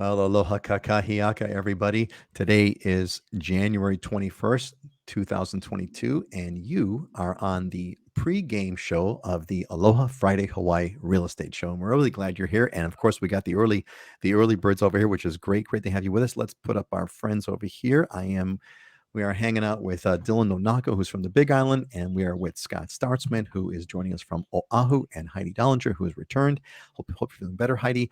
Well, aloha kakahiaka, everybody. Today is January 21st, 2022, and you are on the pre-game show of the Aloha Friday Hawaii Real Estate Show. And we're really glad you're here. And of course, we got the early birds over here, which is great. Great to have you with us. Let's put up our friends over here. We are hanging out with Dylan Nonaka, who's from the Big Island, and we are with Scott Startzman, who is joining us from Oahu, and Heidi Dollinger, who has returned. Hope you're feeling better, Heidi,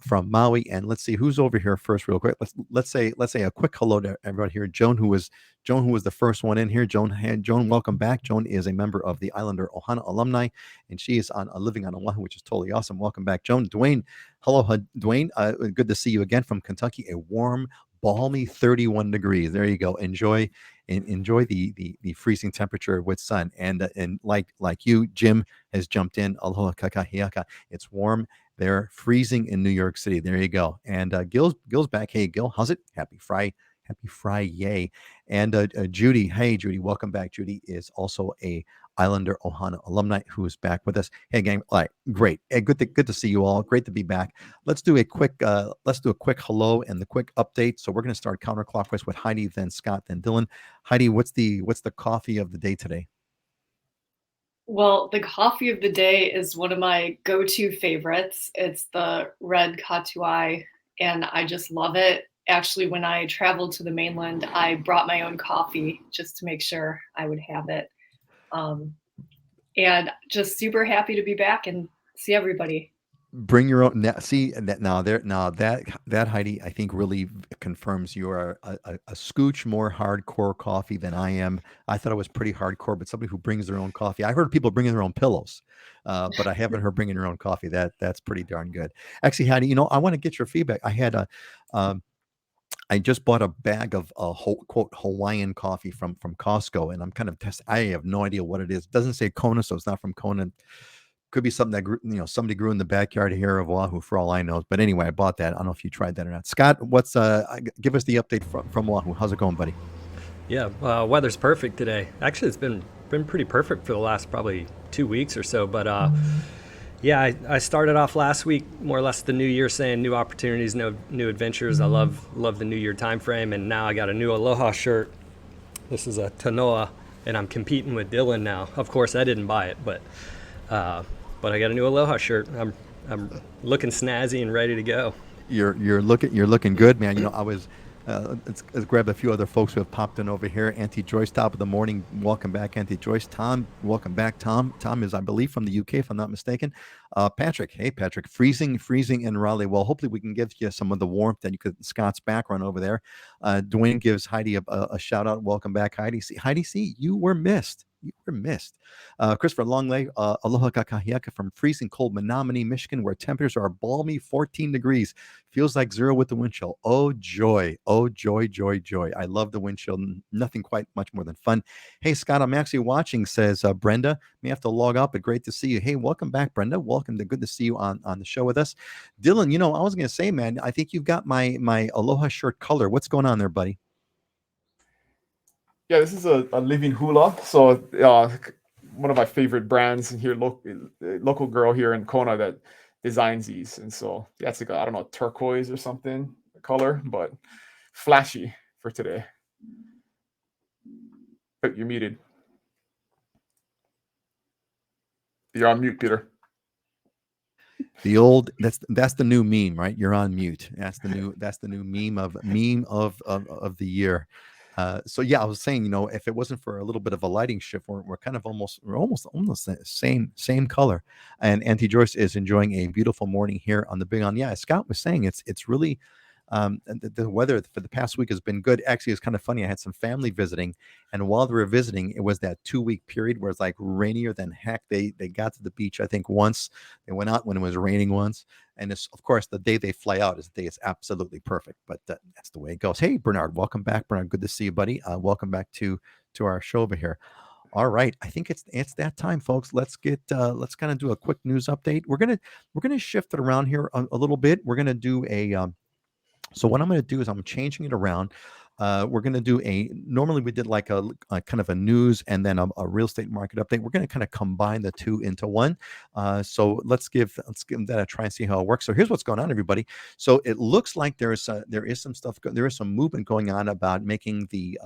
from Maui. And let's see who's over here first, real quick. Let's say a quick hello to everybody here. Joan, who was the first one in here. Joan, welcome back. Joan is a member of the Islander Ohana alumni, and she is living on Oahu, which is totally awesome. Welcome back, Joan. Dwayne, hello, Dwayne. Good to see you again from Kentucky. A warm, balmy 31 degrees. There you go. Enjoy the freezing temperature with sun. And like you, Jim has jumped in. Aloha kakahiaka. It's warm. They're freezing in New York City. There you go. And Gil's back. Hey, Gil, how's it? Happy Friday. And Judy, hey, Judy, welcome back. Judy is also a Islander Ohana alumni who is back with us. Hey, gang, all right, great. Hey, good to see you all. Great to be back. Let's do a quick hello and the quick update. So we're going to start counterclockwise with Heidi, then Scott, then Dylan. Heidi, what's the coffee of the day today? Well, the coffee of the day is one of my go-to favorites. It's the red katuai, and I just love it. Actually, when I traveled to the mainland, I brought my own coffee just to make sure I would have it. Um, and just super happy to be back and see everybody. Bring your own. See that now that Heidi, I think really confirms you are a scooch more hardcore coffee than I am. I thought it was pretty hardcore, but somebody who brings their own coffee. I heard people bringing their own pillows, but I haven't heard bringing your own coffee. That's pretty darn good. Actually, Heidi, I want to get your feedback. Um, I just bought a bag of quote Hawaiian coffee from Costco, and I'm kind of testing. I have no idea what it is. It doesn't say Kona, so it's not from Kona. Could be something that somebody grew in the backyard here of Oahu, for all I know. But anyway, I bought that. I don't know if you tried that or not. Scott, give us the update from Oahu. How's it going, buddy? Yeah, weather's perfect today. Actually, it's been pretty perfect for the last probably 2 weeks or so. But yeah, I started off last week more or less the new year saying new opportunities, no new adventures. I love the new year time frame, and now I got a new Aloha shirt. This is a Tanoa, and I'm competing with Dylan now. Of course, I didn't buy it, uh, but I got a new Aloha shirt. I'm looking snazzy and ready to go. You're looking good, man. Let's grab a few other folks who have popped in over here. Auntie Joyce, top of the morning. Welcome back, Auntie Joyce. Tom, welcome back. Tom is, I believe, from the UK, if I'm not mistaken. Patrick, hey Patrick, freezing in Raleigh. Well, hopefully we can give you some of the warmth that you could. Scott's background over there. Dwayne gives Heidi a shout out. Welcome back, Heidi. See, you were missed. You were missed. Christopher Longley, aloha kakahiaka from freezing cold Menominee, Michigan, where temperatures are balmy 14 degrees. Feels like zero with the wind chill. Oh, joy. Oh, joy, joy, joy. I love the wind chill. Nothing quite much more than fun. Hey, Scott, I'm actually watching, says Brenda. May have to log out, but great to see you. Hey, welcome back, Brenda. Good to see you on the show with us. Dylan, I was going to say, man, I think you've got my Aloha shirt color. What's going on there, buddy? Yeah, this is a living hula. So one of my favorite brands here, local girl here in Kona that designs these. And so yeah, it's like I don't know, turquoise or something color, but flashy for today. But you're muted. You're on mute, Peter. That's the new meme, right? You're on mute. That's the new meme of the year. So yeah, I was saying, if it wasn't for a little bit of a lighting shift, we're kind of almost the same color. And Auntie Joyce is enjoying a beautiful morning here on the Big On. Yeah, as Scott was saying, it's really and the weather for the past week has been good. Actually, it's kind of funny. I had some family visiting, and while they were visiting, it was that 2 week period where it's like rainier than heck. They got to the beach, I think, once. They went out when it was raining once, and it's, of course, the day they fly out is the day it's absolutely perfect. But that's the way it goes. Hey, Bernard, welcome back, Bernard. Good to see you, buddy. Welcome back to our show over here. All right, I think it's that time, folks. Let's kind of do a quick news update. We're gonna shift it around here a little bit. We're gonna do So what I'm going to do is I'm changing it around. We're going to do normally we did like a kind of a news and then a real estate market update. We're going to kind of combine the two into one. So let's give that a try and see how it works. So here's what's going on, everybody. So it looks like there is some stuff, there is some movement going on about making the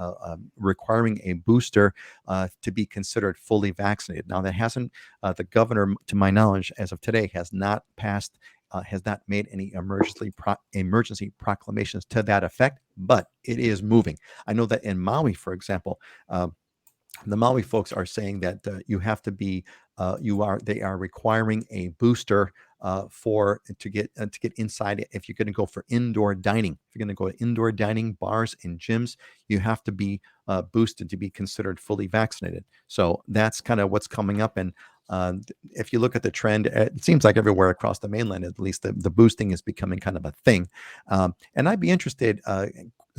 requiring a booster to be considered fully vaccinated. Now that hasn't the governor, to my knowledge, as of today, has not made any emergency proclamations to that effect, but it is moving. I know that in Maui, for example, the Maui folks are saying that you have to be they are requiring a booster for to get inside. If you're going to go for indoor dining, if you're going to go to indoor dining, bars and gyms, you have to be boosted to be considered fully vaccinated. So that's kind of what's coming up. And if you look at the trend, it seems like everywhere across the mainland, at least the boosting is becoming kind of a thing. And I'd be interested.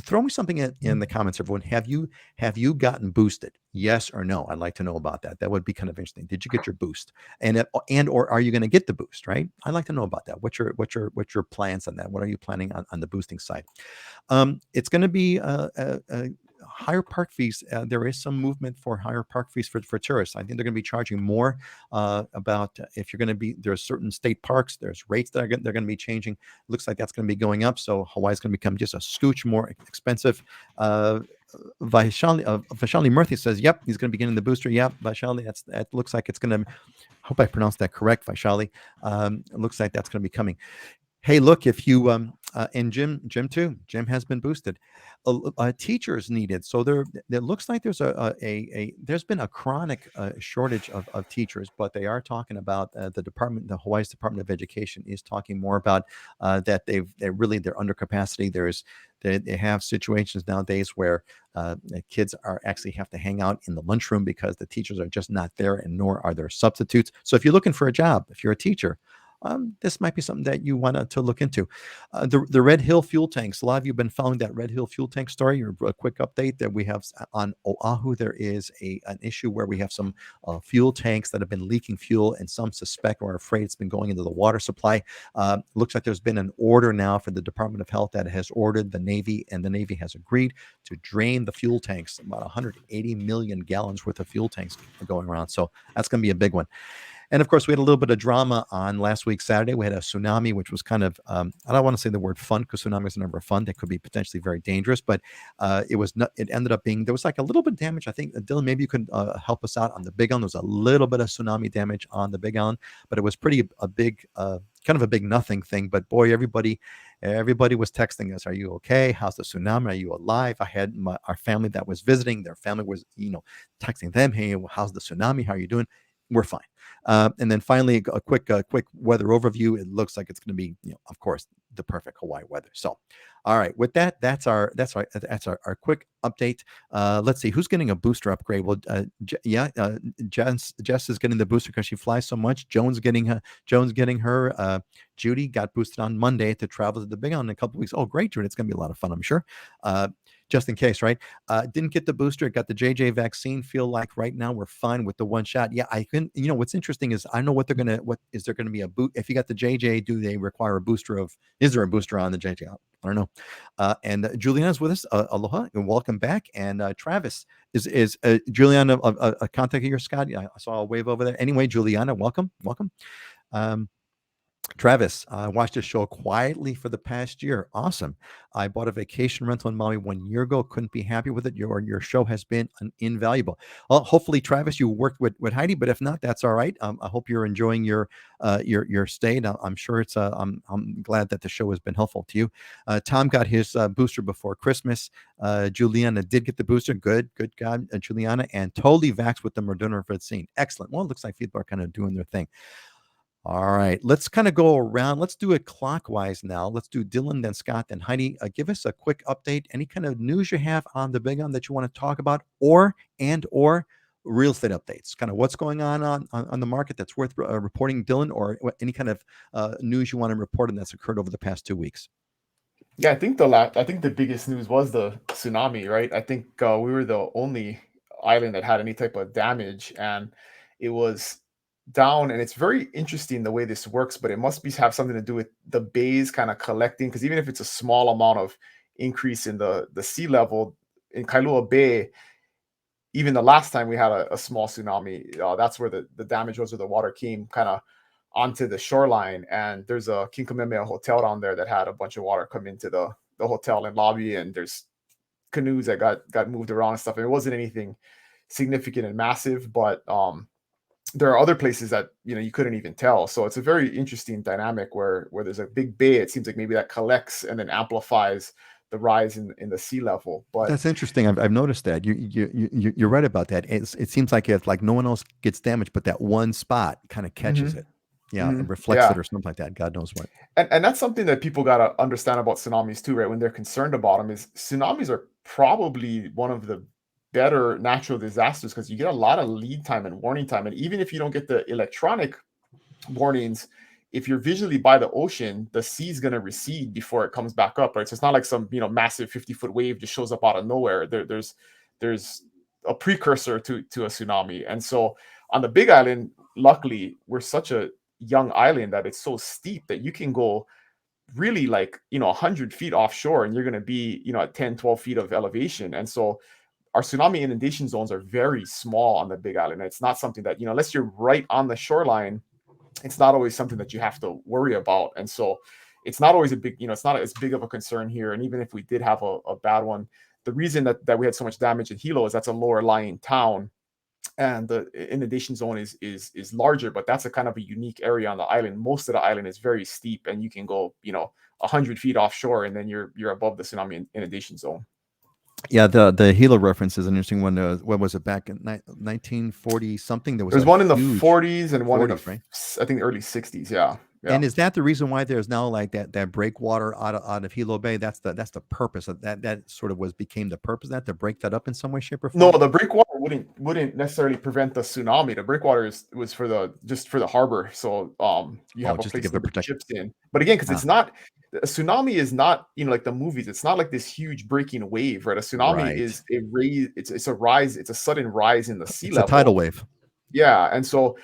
Throw me something in the comments, everyone. Have you gotten boosted? Yes or no? I'd like to know about that. That would be kind of interesting. Did you get your boost? And or are you going to get the boost? Right? I'd like to know about that. What's your plans on that? What are you planning on the boosting side? It's going to be higher park fees. There is some movement for higher park fees for tourists. I think they're going to be charging more. About if you're going to be there's certain state parks, there's rates that they're going to be changing. Looks like that's going to be going up. So Hawaii's going to become just a scooch more expensive. Vaishali Murthy says, "Yep, he's going to be getting the booster." Yep, Vaishali, that looks like it's going to. Hope I pronounced that correct, Vaishali. It looks like that's going to be coming. Hey, look, if you and Jim too. Jim has been boosted. Teachers needed. So there looks like there's there's been a chronic shortage of teachers, but they are talking about the Hawaii's Department of Education is talking more about that they're under capacity. They have situations nowadays where the kids are actually have to hang out in the lunchroom because the teachers are just not there, and nor are there substitutes. So if you're looking for a job, if you're a teacher, this might be something that you want to look into. The Red Hill fuel tanks. A lot of you have been following that Red Hill fuel tank story. A quick update that we have on Oahu. There is an issue where we have some fuel tanks that have been leaking fuel, and some suspect or are afraid it's been going into the water supply. Looks like there's been an order now for the Department of Health that has ordered the Navy, and the Navy has agreed to drain the fuel tanks. About 180 million gallons worth of fuel tanks going around. So that's going to be a big one. And of course, we had a little bit of drama on last week, Saturday. We had a tsunami, which was kind of, I don't want to say the word fun because tsunami is never fun. That could be potentially very dangerous, but it ended up being, there was like a little bit of damage. I think, Dylan, maybe you could help us out on the Big Island. There was a little bit of tsunami damage on the Big Island, but it was kind of a big nothing thing. But boy, everybody was texting us, "Are you okay? How's the tsunami? Are you alive?" I had our family that was visiting. Their family was, texting them, "Hey, how's the tsunami? How are you doing?" We're fine. And then finally, a quick weather overview. It looks like it's going to be, of course, the perfect Hawaii weather. So, all right, with that, that's our quick update. Let's see who's getting a booster upgrade. Well, Jess is getting the booster because she flies so much. Joan's getting her. Judy got boosted on Monday to travel to the Big Island in a couple of weeks. Oh, great, Judy! It's going to be a lot of fun, I'm sure. Just in case, right? Didn't get the booster, got the JJ vaccine. Feel like right now we're fine with the one shot. Yeah, I can. What's interesting is I know what is there going to be a boot? If you got the JJ, do they require a booster is there a booster on the JJ? I don't know. And Juliana's with us. Aloha and welcome back. And Travis is Juliana a contact of yours, Scott? Yeah, I saw a wave over there. Anyway, Juliana, welcome. Travis, I watched the show quietly for the past year. Awesome. I bought a vacation rental in Maui 1 year ago. Couldn't be happy with it. Your show has been invaluable. Well, hopefully, Travis, you worked with Heidi, but if not, that's all right. I hope you're enjoying your stay. Now, I'm sure it's. I'm glad that the show has been helpful to you. Tom got his booster before Christmas. Juliana did get the booster. Good God, Juliana, and totally vaxxed with the Moderna vaccine. Excellent. Well, it looks like people are kind of doing their thing. All right, let's kind of go around. Let's do it clockwise now. Let's do Dylan, then Scott, then Heidi. Give us a quick update. Any kind of news you have on the Big Island that you want to talk about, or real estate updates. Kind of what's going on the market that's worth reporting, Dylan, or any kind of news you want to report on that's occurred over the past 2 weeks. Yeah, I think the biggest news was the tsunami, right? I think we were the only island that had any type of damage, and it was down, and it's very interesting the way this works, but it must have something to do with the bays kind of collecting, because even if it's a small amount of increase in the sea level in Kailua Bay, even the last time we had a small tsunami, that's where the damage was, where the water came kind of onto the shoreline. And there's a Kinkamemea hotel down there that had a bunch of water come into the hotel and lobby, and there's canoes that got moved around and stuff. And it wasn't anything significant and massive, but there are other places that you couldn't even tell. So it's a very interesting dynamic where there's a big bay. It seems like maybe that collects and then amplifies the rise in the sea level. But That's interesting. I've noticed that. You're right about that. It seems like if like no one else gets damaged, but that one spot kind of catches it. Yeah, and reflects it or something like that. God knows what. And that's something that people got to understand about tsunamis too, right? When they're concerned about them, is tsunamis are probably one of the better natural disasters, because you get a lot of lead time and warning time. And even if you don't get the electronic warnings, if you're visually by the ocean, the sea's going to recede before it comes back up, right? So it's not like some massive 50-foot wave just shows up out of nowhere. There's a precursor to a tsunami. And so on the Big Island, luckily, we're such a young island that it's so steep that you can go really 100 feet offshore, and you're going to be at 10-12 feet of elevation. And so our tsunami inundation zones are very small on the Big Island. It's not something that unless you're right on the shoreline, it's not always something that you have to worry about. And so it's not always a big it's not as big of a concern here. And even if we did have a bad one, the reason that we had so much damage in Hilo is that's a lower lying town, and the inundation zone is larger, but that's a kind of a unique area on the island. Most of the island is very steep, and you can go 100 feet offshore, and then you're above the tsunami inundation zone. Yeah, the Hilo reference is an interesting one. What was it, back in 1940 something? There was one in the 40s and one in the right? I think early 60s. Yeah. And is that the reason why there's now like that breakwater out of Hilo Bay? That's the purpose of that sort of became the purpose of that, to break that up in some way, shape, or form? No, the breakwater wouldn't necessarily prevent the tsunami. The breakwater was for the harbor. So you have a place to put the ships in. But again, because it's not a tsunami is not like the movies. It's not like this huge breaking wave, right? A tsunami is a raise. It's a rise. It's a sudden rise in the sea level. It's a tidal wave. Yeah, and so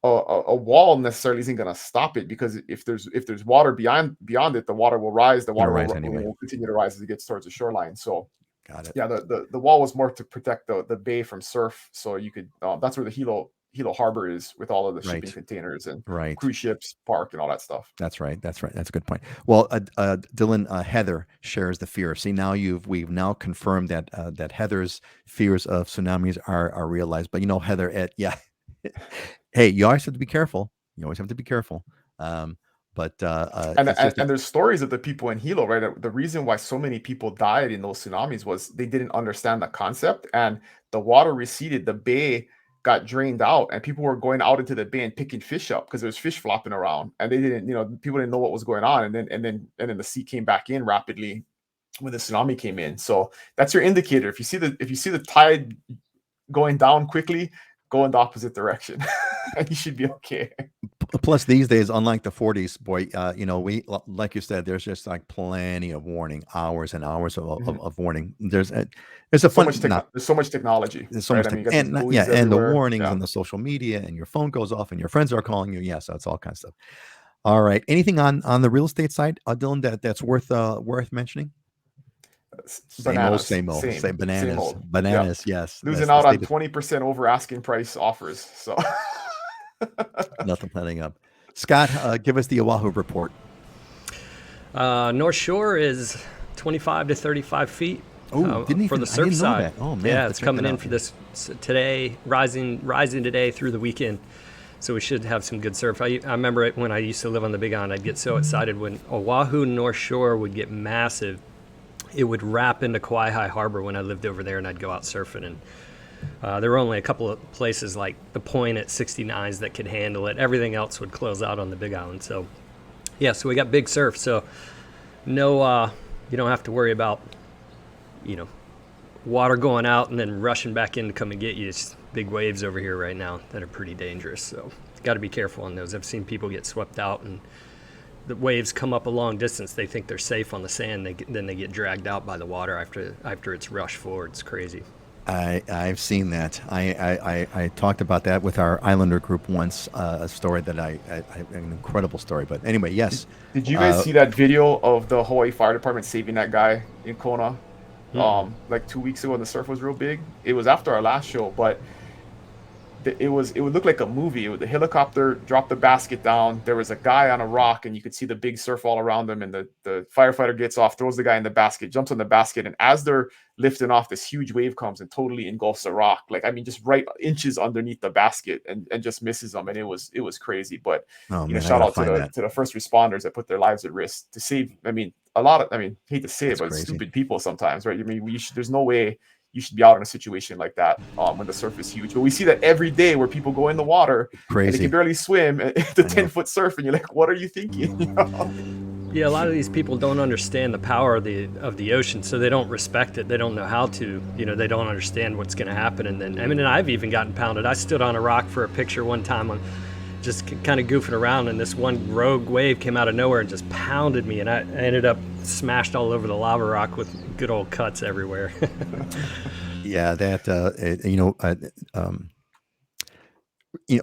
a wall necessarily isn't going to stop it, because if there's water beyond it, the water will rise. The water will continue to rise as it gets towards the shoreline. So got it. Yeah, the wall was more to protect the bay from surf, so you could that's where the Hilo harbor is, with all of the shipping containers and cruise ships parked and all that stuff. That's right. That's a good point. Well, Dylan, Heather shares the fear. See, now we've now confirmed that Heather's fears of tsunamis are realized. But Heather, yeah. Hey, you always have to be careful. But there's stories of the people in Hilo, right? The reason why so many people died in those tsunamis was they didn't understand the concept, and the water receded, the bay got drained out, and people were going out into the bay and picking fish up because there's fish flopping around, and they didn't, people didn't know what was going on, and then the sea came back in rapidly when the tsunami came in. So that's your indicator. If you see the tide going down quickly, go in the opposite direction. You should be okay. Plus, these days, unlike the 40s, boy, we, like you said, there's just like plenty of warning, hours and hours of warning. There's so much technology. There's so much, and the warnings and the social media, and your phone goes off, and your friends are calling you. Yeah, so it's all kinds of stuff. All right, anything on the real estate side, Dylan, that's worth mentioning? Bananas. Same old. Bananas. Yeah. Yes. Losing out on 20% over asking price offers. So nothing letting up. Scott, give us the Oahu Report. North Shore is 25 to 35 feet. For the surf side. Oh man, yeah, it's coming in for this today, rising today through the weekend. So we should have some good surf. I remember when I used to live on the Big Island, I'd get so excited when Oahu North Shore would get massive. It would wrap into Kauai Harbor when I lived over there, and I'd go out surfing. And there were only a couple of places like the Point at 69s that could handle it. Everything else would close out on the Big Island. So, yeah, so we got big surf. So, no, you don't have to worry about, water going out and then rushing back in to come and get you. It's big waves over here right now that are pretty dangerous. So, got to be careful on those. I've seen people get swept out, and the waves come up a long distance. They think they're safe on the sand. Then they get dragged out by the water after it's rushed forward. It's crazy. I've seen that. I talked about that with our Islander group once. A story that an incredible story. But anyway, yes. Did you guys Uh, see that video of the Hawaii Fire Department saving that guy in Kona? Mm-mm. Like 2 weeks ago when the surf was real big. It was after our last show, but it would look like a movie. The helicopter dropped the basket down. There was a guy on a rock, and you could see the big surf all around him. And the firefighter gets off, throws the guy in the basket, jumps on the basket, and as they're lifting off, this huge wave comes and totally engulfs the rock. Like, I mean, just right inches underneath the basket, and just misses them. And it was crazy. But oh man, I shout gotta out to find the that. to the first responders that put their lives at risk to save. I mean, a lot of. I mean, hate to say it, That's but crazy. stupid people sometimes, right? I mean, there's no way you should be out in a situation like that when the surf is huge. But we see that every day where people go in the water and they can Crazy. barely swim the I know. 10-foot surf, and you're like, what are you thinking? Yeah, a lot of these people don't understand the power of the ocean, so they don't respect it. They don't know how to. They don't understand what's going to happen. And then, and I've even gotten pounded. I stood on a rock for a picture one time on just kind of goofing around, and this one rogue wave came out of nowhere and just pounded me, and I ended up smashed all over the lava rock with good old cuts everywhere. Yeah, that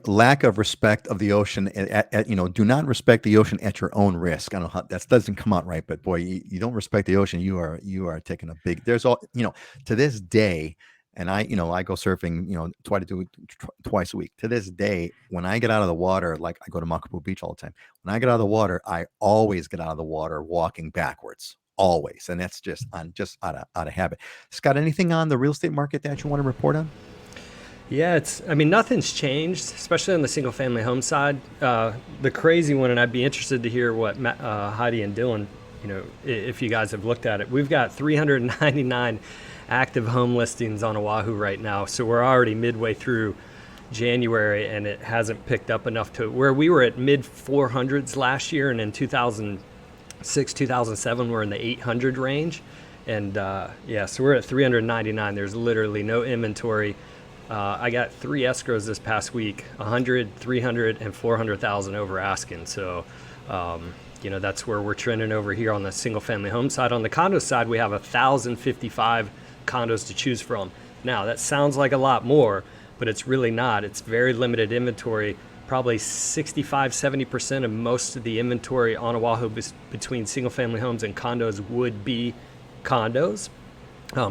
lack of respect of the ocean. Do not respect the ocean at your own risk. I don't know how that doesn't come out right, but boy, you don't respect the ocean. You are taking a big. There's all to this day. And I go surfing, try to do it twice a week. To this day, when I get out of the water, like I go to Makapu Beach all the time. When I get out of the water, I always get out of the water walking backwards, always, and that's just out of habit. Scott, anything on the real estate market that you want to report on? Yeah, nothing's changed, especially on the single family home side. The crazy one, and I'd be interested to hear what Heidi and Dylan, if you guys have looked at it. We've got 399 active home listings on Oahu right now. So we're already midway through January, and it hasn't picked up enough to where we were at mid 400s last year. And in 2006, 2007, we're in the 800 range. And so we're at 399. There's literally no inventory. I got 3 escrows this past week, 100, 300, and 400,000 over asking. So, that's where we're trending over here on the single family home side. On the condo side, we have 1,055 condos to choose from. Now, that sounds like a lot more, but it's really not. It's very limited inventory. Probably 65-70% of most of the inventory on Oahu between single family homes and condos would be condos.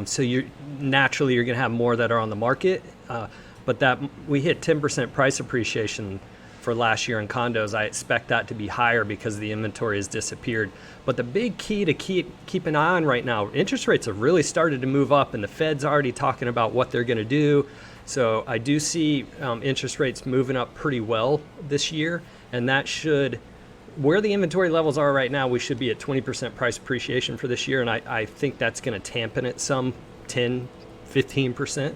So you're going to have more that are on the market, but that we hit 10% price appreciation for last year in condos. I expect that to be higher because the inventory has disappeared. But the big key to keep an eye on right now, interest rates have really started to move up, and the Fed's already talking about what they're going to do. So I do see interest rates moving up pretty well this year, and that should, where the inventory levels are right now, we should be at 20% price appreciation for this year, and I think that's going to tampen it some, 10, 15%.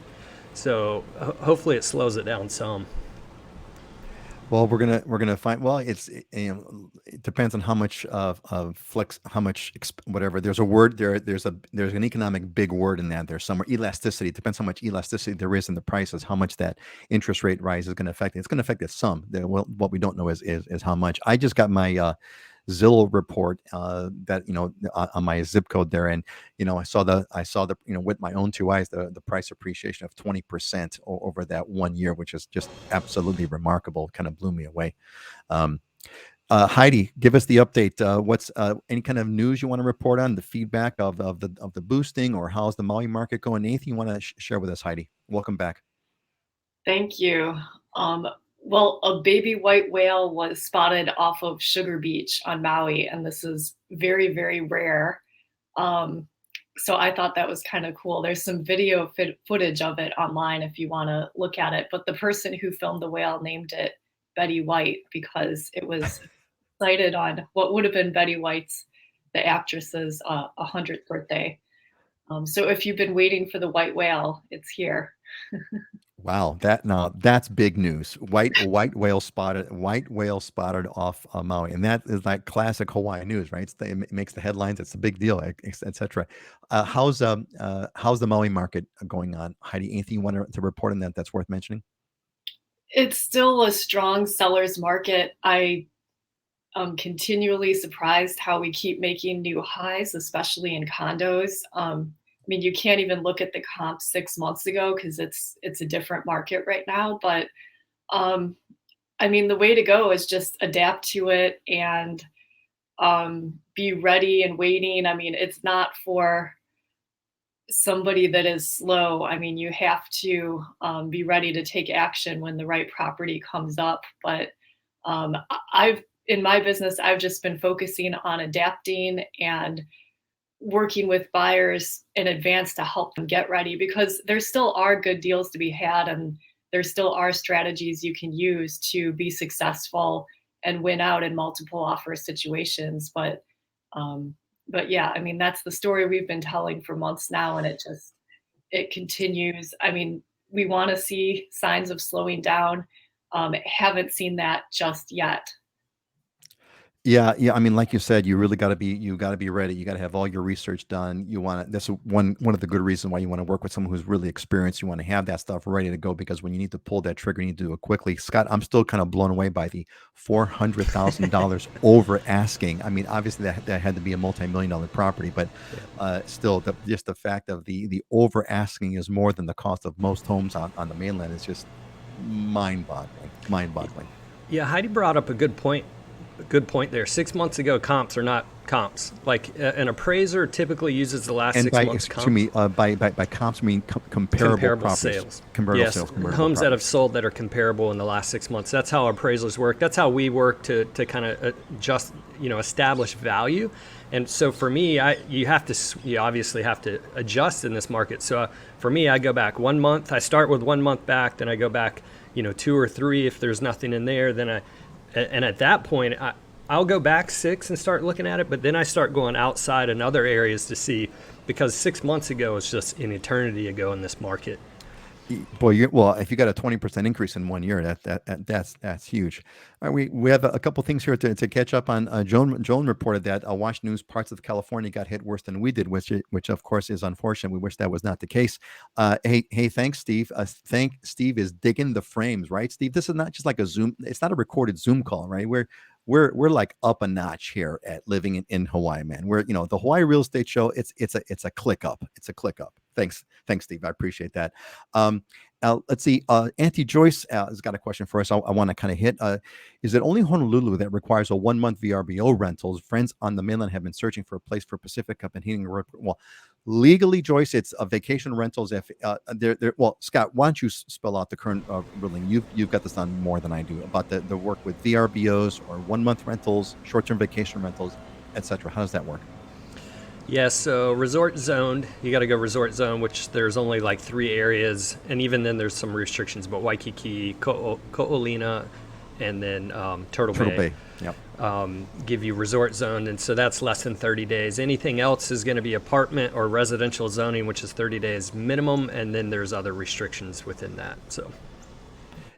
So hopefully it slows it down some. Well, we're gonna find. Well, it depends on how much of flex, how much whatever. There's a word there. There's an economic big word in that. There's somewhere elasticity. It depends how much elasticity there is in the prices. How much that interest rate rise is going to affect it. It's going to affect it some. Well, what we don't know is how much. I just got my Zillow report that on my zip code there, and I saw the with my own 2 eyes the price appreciation of 20% over that 1 year, which is just absolutely remarkable. Kind of blew me away. Heidi, give us the update. What's any kind of news you want to report on the feedback of the boosting, or how's the Maui market going? Anything you want to share with us, Heidi? Welcome back. Thank you. Well, a baby white whale was spotted off of Sugar Beach on Maui, and this is very, very rare. So I thought that was kind of cool. There's some video footage of it online if you want to look at it. But the person who filmed the whale named it Betty White because it was sighted on what would have been Betty White's, the actress's, 100th birthday. So if you've been waiting for the white whale, it's here. Wow, that's big news. White whale spotted off Maui, and that is like classic Hawaii news, right? It makes the headlines. It's a big deal, etc. How's the Maui market going on, Heidi? Anything you want to report on that's worth mentioning? It's still a strong seller's market. I am continually surprised how we keep making new highs, especially in condos. mean, you can't even look at the comps 6 months ago because it's a different market right now. But um, I mean, the way to go is just adapt to it and be ready and waiting. I mean, it's not for somebody that is slow. I mean, you have to be ready to take action when the right property comes up. But I've in my business, I've just been focusing on adapting and working with buyers in advance to help them get ready because there still are good deals to be had and there still are strategies you can use to be successful and win out in multiple offer situations. Um, but yeah, I mean that's the story we've been telling for months now, and it continues. I mean, we want to see signs of slowing down. Haven't seen that just yet. Yeah, yeah. I mean, like you said, you got to be ready. You got to have all your research done. You want to. That's one of the good reasons why you want to work with someone who's really experienced. You want to have that stuff ready to go because when you need to pull that trigger, you need to do it quickly. Scott, I'm still kind of blown away by the $400,000 over asking. I mean, obviously that had to be a multi-million-dollar property, but still, just the fact of the over asking is more than the cost of most homes on the mainland is just mind-boggling. Mind-boggling. Yeah, Heidi brought up a good point. A good point there. 6 months ago, comps are not comps. Like an appraiser typically uses the last And 6 months excuse me, by comps, I mean comparable properties. sales. Comparable Yes, sales. Comparable homes that have properties. sold that are comparable in the last 6 months. That's how appraisals work. That's how we work to kind of just establish value. And so for me, you obviously have to adjust in this market. So for me, I go back 1 month. I start with 1 month back, then I go back 2 or 3 if there's nothing in there. And at that point, I'll go back 6 and start looking at it, but then I start going outside in other areas to see, because 6 months ago is just an eternity ago in this market. Boy, well, if you got a 20% increase in 1 year, that's huge. All right, we have a couple things here to catch up on. Joan reported that Wash News parts of California got hit worse than we did, which of course is unfortunate. We wish that was not the case. Hey, thanks, Steve. Steve is digging the frames, right, Steve? This is not just like a Zoom. It's not a recorded Zoom call, right? We're like up a notch here at living in Hawaii, man. We're the Hawaii Real Estate Show. It's a click up. It's a click up. Thanks, Steve. I appreciate that. Let's see. Auntie Joyce has got a question for us. I want to kind of hit. Is it only Honolulu that requires a 1 month VRBO rentals? Friends on the mainland have been searching for a place for Pacific Cup and heating. Well, legally, Joyce, it's a vacation rentals. If well, Scott, why don't you spell out the current ruling? You've got this on more than I do about the work with VRBOs or 1 month rentals, short term vacation rentals, etc. How does that work? Yeah, so resort zoned, you got to go resort zone, which there's only like 3 areas, and even then there's some restrictions, but Waikiki, Ko'olina, and then Turtle Bay. Yep. Give you resort zone, and so that's less than 30 days. Anything else is going to be apartment or residential zoning, which is 30 days minimum, and then there's other restrictions within that. So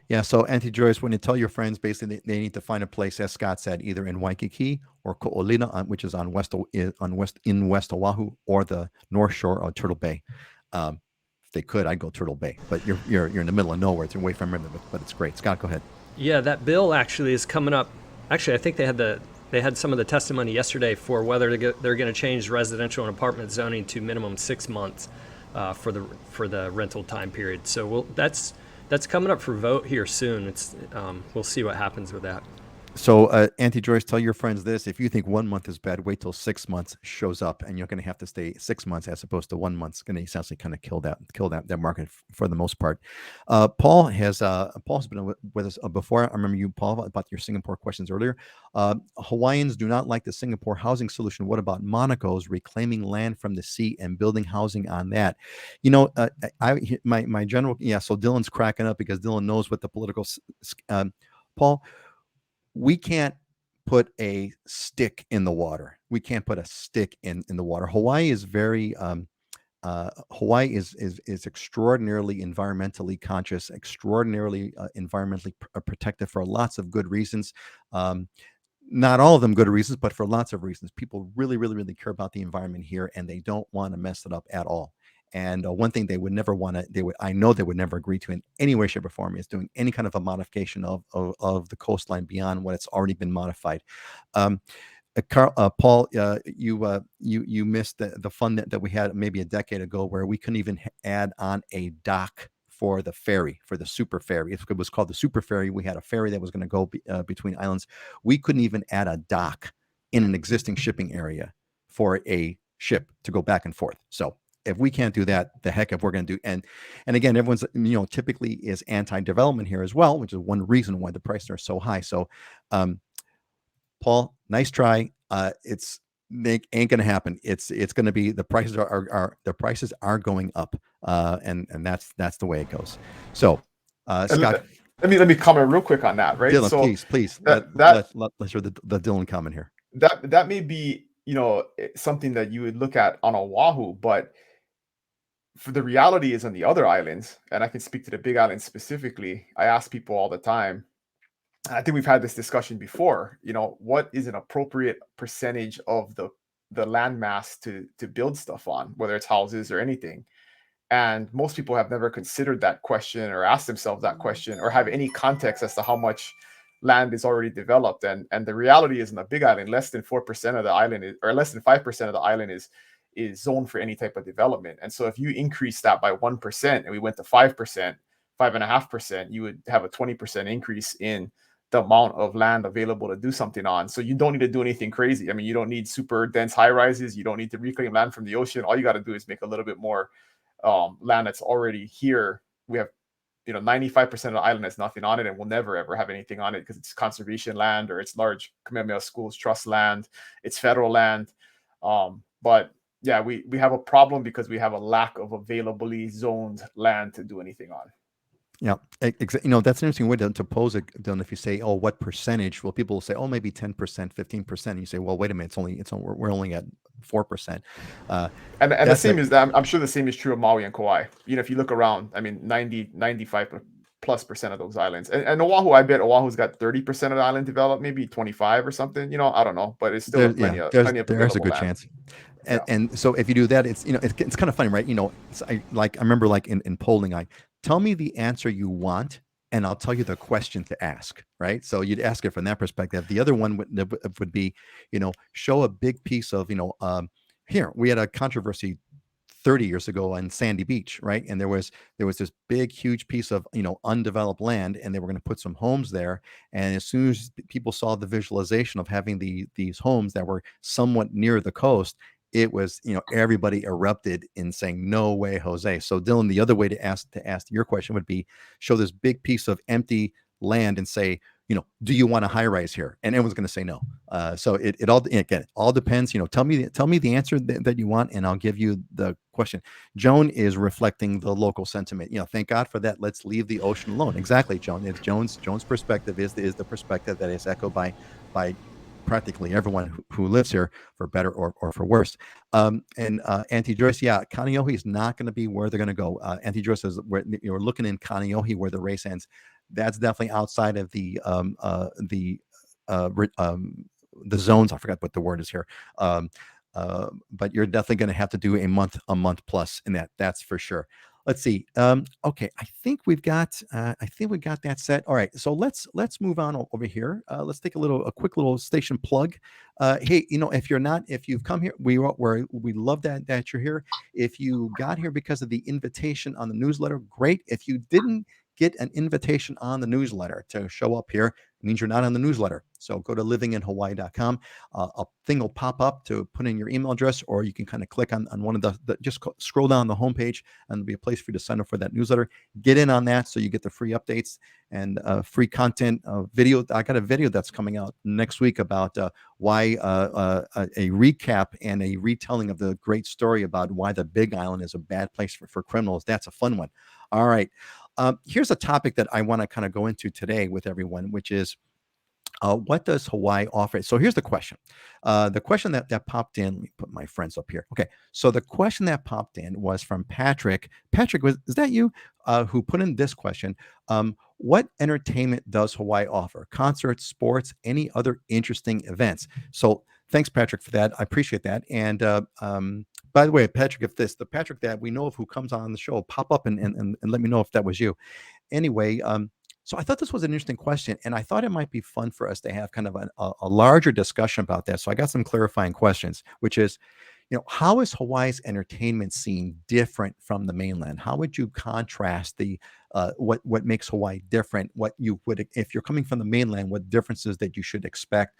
Yeah, so Auntie Joyce, when you tell your friends, basically they need to find a place, as Scott said, either in Waikiki or Ko'olina, which is on West Oahu, or the North Shore of Turtle Bay. If they could, I'd go Turtle Bay, but you're in the middle of nowhere. It's away from everything, but it's great. Scott, go ahead. yeah, that bill actually is coming up. Actually, I think they had some of the testimony yesterday for whether they're going to change residential and apartment zoning to minimum 6 months for the rental time period. So that's coming up for vote here soon. We'll see what happens with that. So, Auntie Joyce, tell your friends this: if you think 1 month is bad, wait till 6 months shows up, and you're going to have to stay 6 months as opposed to 1 month. It's going to essentially kind of kill that market for the most part. Paul's been with us before. I remember you, Paul, about your Singapore questions earlier. Hawaiians do not like the Singapore housing solution. What about Monaco's reclaiming land from the sea and building housing on that? My general, yeah. So Dylan's cracking up because Dylan knows what the political. Paul, we can't put a stick in the water. We can't put a stick in the water. Hawaii is very Hawaii is extraordinarily environmentally conscious, extraordinarily environmentally protected for lots of good reasons. Not all of them good reasons, but for lots of reasons. People really, really, really care about the environment here, and they don't want to mess it up at all. And one thing they would never want to, I know they would never agree to in any way, shape, or form is doing any kind of a modification of the coastline beyond what it's already been modified. Um, Paul, you missed the fun that we had maybe a decade ago, where we couldn't even add on a dock for the ferry, for the super ferry. It was called the super ferry. We had a ferry that was going to go between islands. We couldn't even add a dock in an existing shipping area for a ship to go back and forth. So if we can't do that, the heck if we're going to do. And again, everyone's typically is anti-development here as well, which is one reason why the prices are so high. So Paul, nice try. It's ain't gonna happen. It's gonna be, the prices are going up, and that's the way it goes. So, Scott, let me comment real quick on that, right? Dylan, So please let's hear the Dylan comment here. That may be something that you would look at on Oahu, but for the reality is on the other islands, and I can speak to the Big Island specifically. I ask people all the time. I think we've had this discussion before. What is an appropriate percentage of the land mass to build stuff on, whether it's houses or anything? And most people have never considered that question or asked themselves that question or have any context as to how much land is already developed. And the reality is, in the Big Island, less than 4% of the island or less than 5% of the island is zoned for any type of development. And so if you increase that by 1% and we went to 5%, 5.5%, you would have a 20% increase in the amount of land available to do something on. So you don't need to do anything crazy. I mean, you don't need super dense high rises. You don't need to reclaim land from the ocean. All you got to do is make a little bit more land that's already here. We have 95% of the island has nothing on it, and we'll never ever have anything on it because it's conservation land or it's large Kamehameha Schools Trust land. It's federal land. But yeah, we have a problem because we have a lack of availably zoned land to do anything on. Yeah, that's an interesting way to pose it, Dylan. If you say, "Oh, what percentage?" Well, people will say, "Oh, maybe 10%, 15%." You say, "Well, wait a minute, we're only at 4%." And the same is that I'm sure the same is true of Maui and Kauai. If you look around, I mean, 95% of those islands, and Oahu, I bet Oahu's got 30% of the island developed, maybe 25 or something. I don't know, but it's still plenty of there's a good land. chance. And so if you do that, it's it's kind of funny, right? I remember in polling, tell me the answer you want, and I'll tell you the question to ask, right? So you'd ask it from that perspective. The other one would be, show a big piece of, here we had a controversy 30 years ago on Sandy Beach, right? And there was this big, huge piece of, undeveloped land, and they were going to put some homes there. And as soon as people saw the visualization of having these homes that were somewhat near the coast, it was, everybody erupted in saying, "No way, Jose." So Dylan, the other way to ask your question would be, show this big piece of empty land and say, do you want a high rise here? And everyone's going to say no. So it all depends. Tell me the answer that you want, and I'll give you the question. Joan is reflecting the local sentiment. Thank God for that. Let's leave the ocean alone. Exactly, Joan. It's Joan's perspective is the perspective that is echoed by practically everyone who lives here, for better or for worse. And Auntie Joyce, Kaneohe is not going to be where they're going to go. Auntie Joyce says you're looking in Kaneohe where the race ends. That's definitely outside of the zones. I forgot what the word is here. But you're definitely going to have to do a month plus in that. That's for sure. Let's see. Okay, I think we've got that set. All right, so let's move on over here. Let's take a quick little station plug. Hey, if you've come here, we love that you're here. If you got here because of the invitation on the newsletter, great. If you didn't get an invitation on the newsletter to show up here, it means you're not on the newsletter. So go to livinginhawaii.com. A thing will pop up to put in your email address, or you can kind of click on one of just scroll down the homepage, and there'll be a place for you to sign up for that newsletter. Get in on that so you get the free updates and free content. Video. I got a video that's coming out next week about why a recap and a retelling of the great story about why the Big Island is a bad place for criminals. That's a fun one. All right. Here's a topic that I want to kind of go into today with everyone, which is what does Hawaii offer? So here's the question. The question that popped in, let me put my friends up here. Okay. So the question that popped in was from Patrick. Patrick, is that you who put in this question? What entertainment does Hawaii offer? Concerts, sports, any other interesting events? So thanks, Patrick, for that. I appreciate that. And by the way, Patrick, if the Patrick that we know of who comes on the show, pop up and let me know if that was you. Anyway, So I thought this was an interesting question, and I thought it might be fun for us to have kind of a larger discussion about that. So I got some clarifying questions, which is, how is Hawaii's entertainment scene different from the mainland? How would you contrast the what makes Hawaii different? What you would, if you're coming from the mainland, what differences that you should expect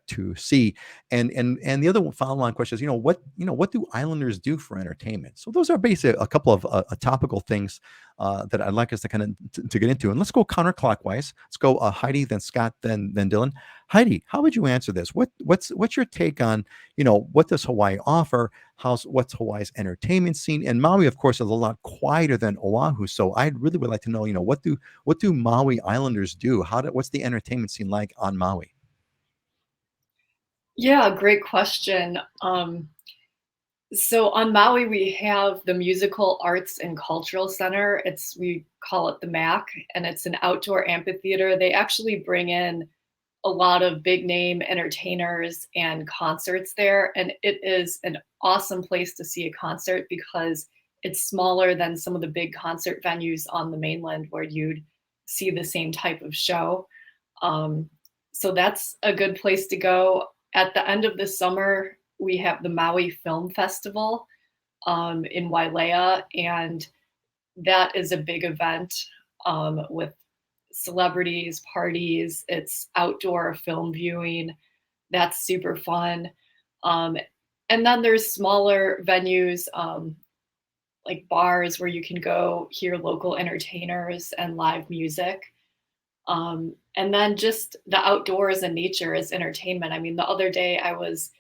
to see? And the other follow-on question is, what do islanders do for entertainment? So those are basically a couple of topical things that I'd like us to kind of to get into. And let's go counterclockwise. Let's go Heidi, then Scott, then Dylan. Heidi, how would you answer this? What's your take on, what does Hawaii offer? What's Hawaii's entertainment scene? And Maui, of course, is a lot quieter than Oahu. So I really would like to know, what do Maui Islanders do? What's the entertainment scene like on Maui? Yeah, great question. So on Maui, we have the Musical Arts and Cultural Center. We call it the MAC, and it's an outdoor amphitheater. They actually bring in a lot of big name entertainers and concerts there. And it is an awesome place to see a concert because it's smaller than some of the big concert venues on the mainland where you'd see the same type of show. So that's a good place to go. At the end of the summer, we have the Maui Film Festival in Wailea, and that is a big event with celebrities, parties. It's outdoor film viewing. That's super fun. And then there's smaller venues like bars where you can go hear local entertainers and live music. And then just the outdoors and nature is entertainment. I mean, the other day I was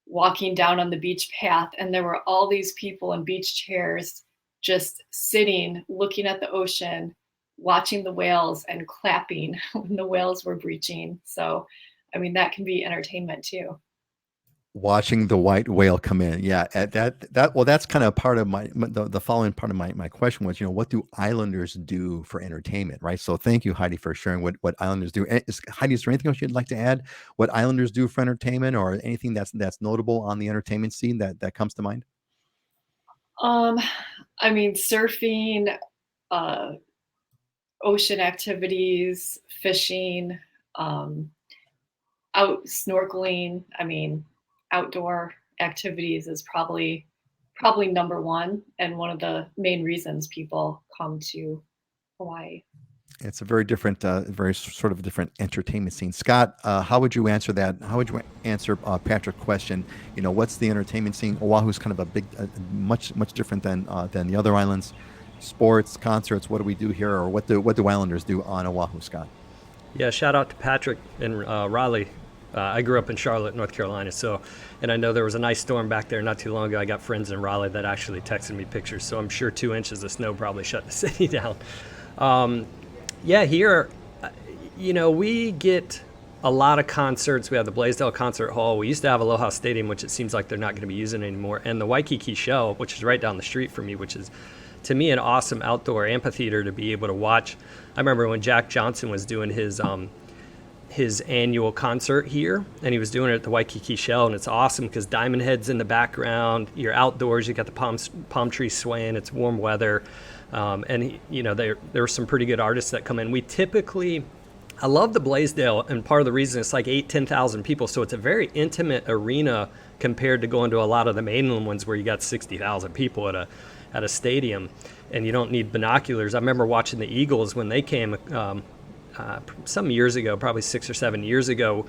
walking down on the beach path and there were all these people in beach chairs just sitting, looking at the ocean, watching the whales and clapping when the whales were breaching. So, I mean, that can be entertainment too. Watching the white whale come in. Yeah, well, that's kind of part of the following part of my question was, what do islanders do for entertainment, right? So thank you, Heidi, for sharing what islanders do. Heidi, is there anything else you'd like to add? What islanders do for entertainment, or anything that's notable on the entertainment scene that comes to mind? I mean, surfing, uh, ocean activities, fishing, out snorkeling. I mean, outdoor activities is probably number one and one of the main reasons people come to Hawaii. It's a very different, very sort of different entertainment scene. Scott, how would you answer that? How would you answer Patrick's question? What's the entertainment scene? Oahu's kind of a big, much different than the other islands. Sports, concerts. What do we do here, or what do islanders do on Oahu, Scott? Yeah, shout out to Patrick and Raleigh. I grew up in Charlotte, North Carolina, and I know there was a nice storm back there not too long ago. I got friends in Raleigh that actually texted me pictures, so I'm sure 2 inches of snow probably shut the city down. Yeah, here, we get a lot of concerts. We have the Blaisdell Concert Hall. We used to have Aloha Stadium, which it seems like they're not going to be using anymore, and the Waikiki Shell, which is right down the street from me, which is, to me, an awesome outdoor amphitheater to be able to watch. I remember when Jack Johnson was doing his annual concert here, and he was doing it at the Waikiki Shell, and it's awesome because Diamond Head's in the background. You're outdoors. You got the palm trees swaying. It's warm weather, and there were some pretty good artists that come in. I love the Blaisdell, and part of the reason it's like 10,000 people, so it's a very intimate arena compared to going to a lot of the mainland ones where you got 60,000 people at a stadium, and you don't need binoculars. I remember watching the Eagles when they came. Some years ago, probably 6 or 7 years ago,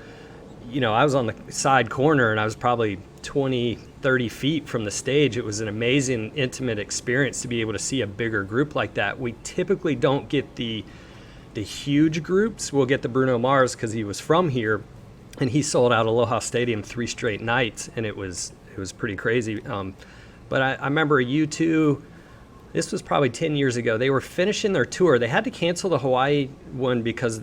I was on the side corner and I was probably 20, 30 feet from the stage. It was an amazing, intimate experience to be able to see a bigger group like that. We typically don't get the huge groups. We'll get the Bruno Mars because he was from here, and he sold out Aloha Stadium 3 straight nights, and it was pretty crazy. But I remember U2. This was probably 10 years ago. They were finishing their tour. They had to cancel the Hawaii one because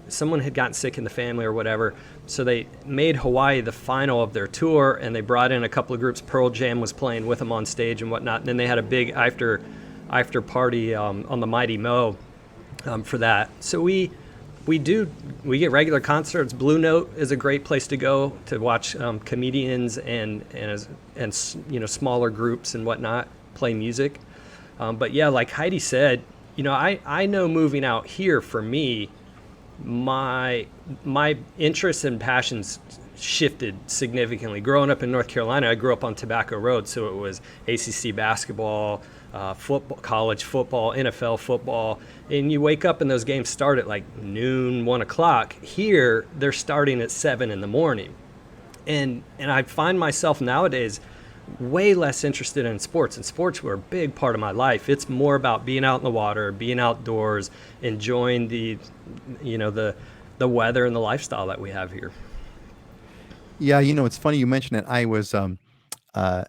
someone had gotten sick in the family or whatever. So they made Hawaii the final of their tour, and they brought in a couple of groups. Pearl Jam was playing with them on stage and whatnot. And then they had a big after party on the Mighty Mo for that. So we get regular concerts. Blue Note is a great place to go to watch comedians and smaller groups and whatnot play music. But yeah, like Heidi said, I know moving out here for me, my interests and passions shifted significantly. Growing up in North Carolina, I grew up on Tobacco Road, so it was ACC basketball, football, college football, NFL football, and you wake up and those games start at like noon, 1 o'clock. Here, they're starting at 7 in the morning, and I find myself nowadays way less interested in sports, and sports were a big part of my life. It's more about being out in the water, being outdoors, enjoying the weather and the lifestyle that we have here. Yeah, it's funny you mentioned it. Uh,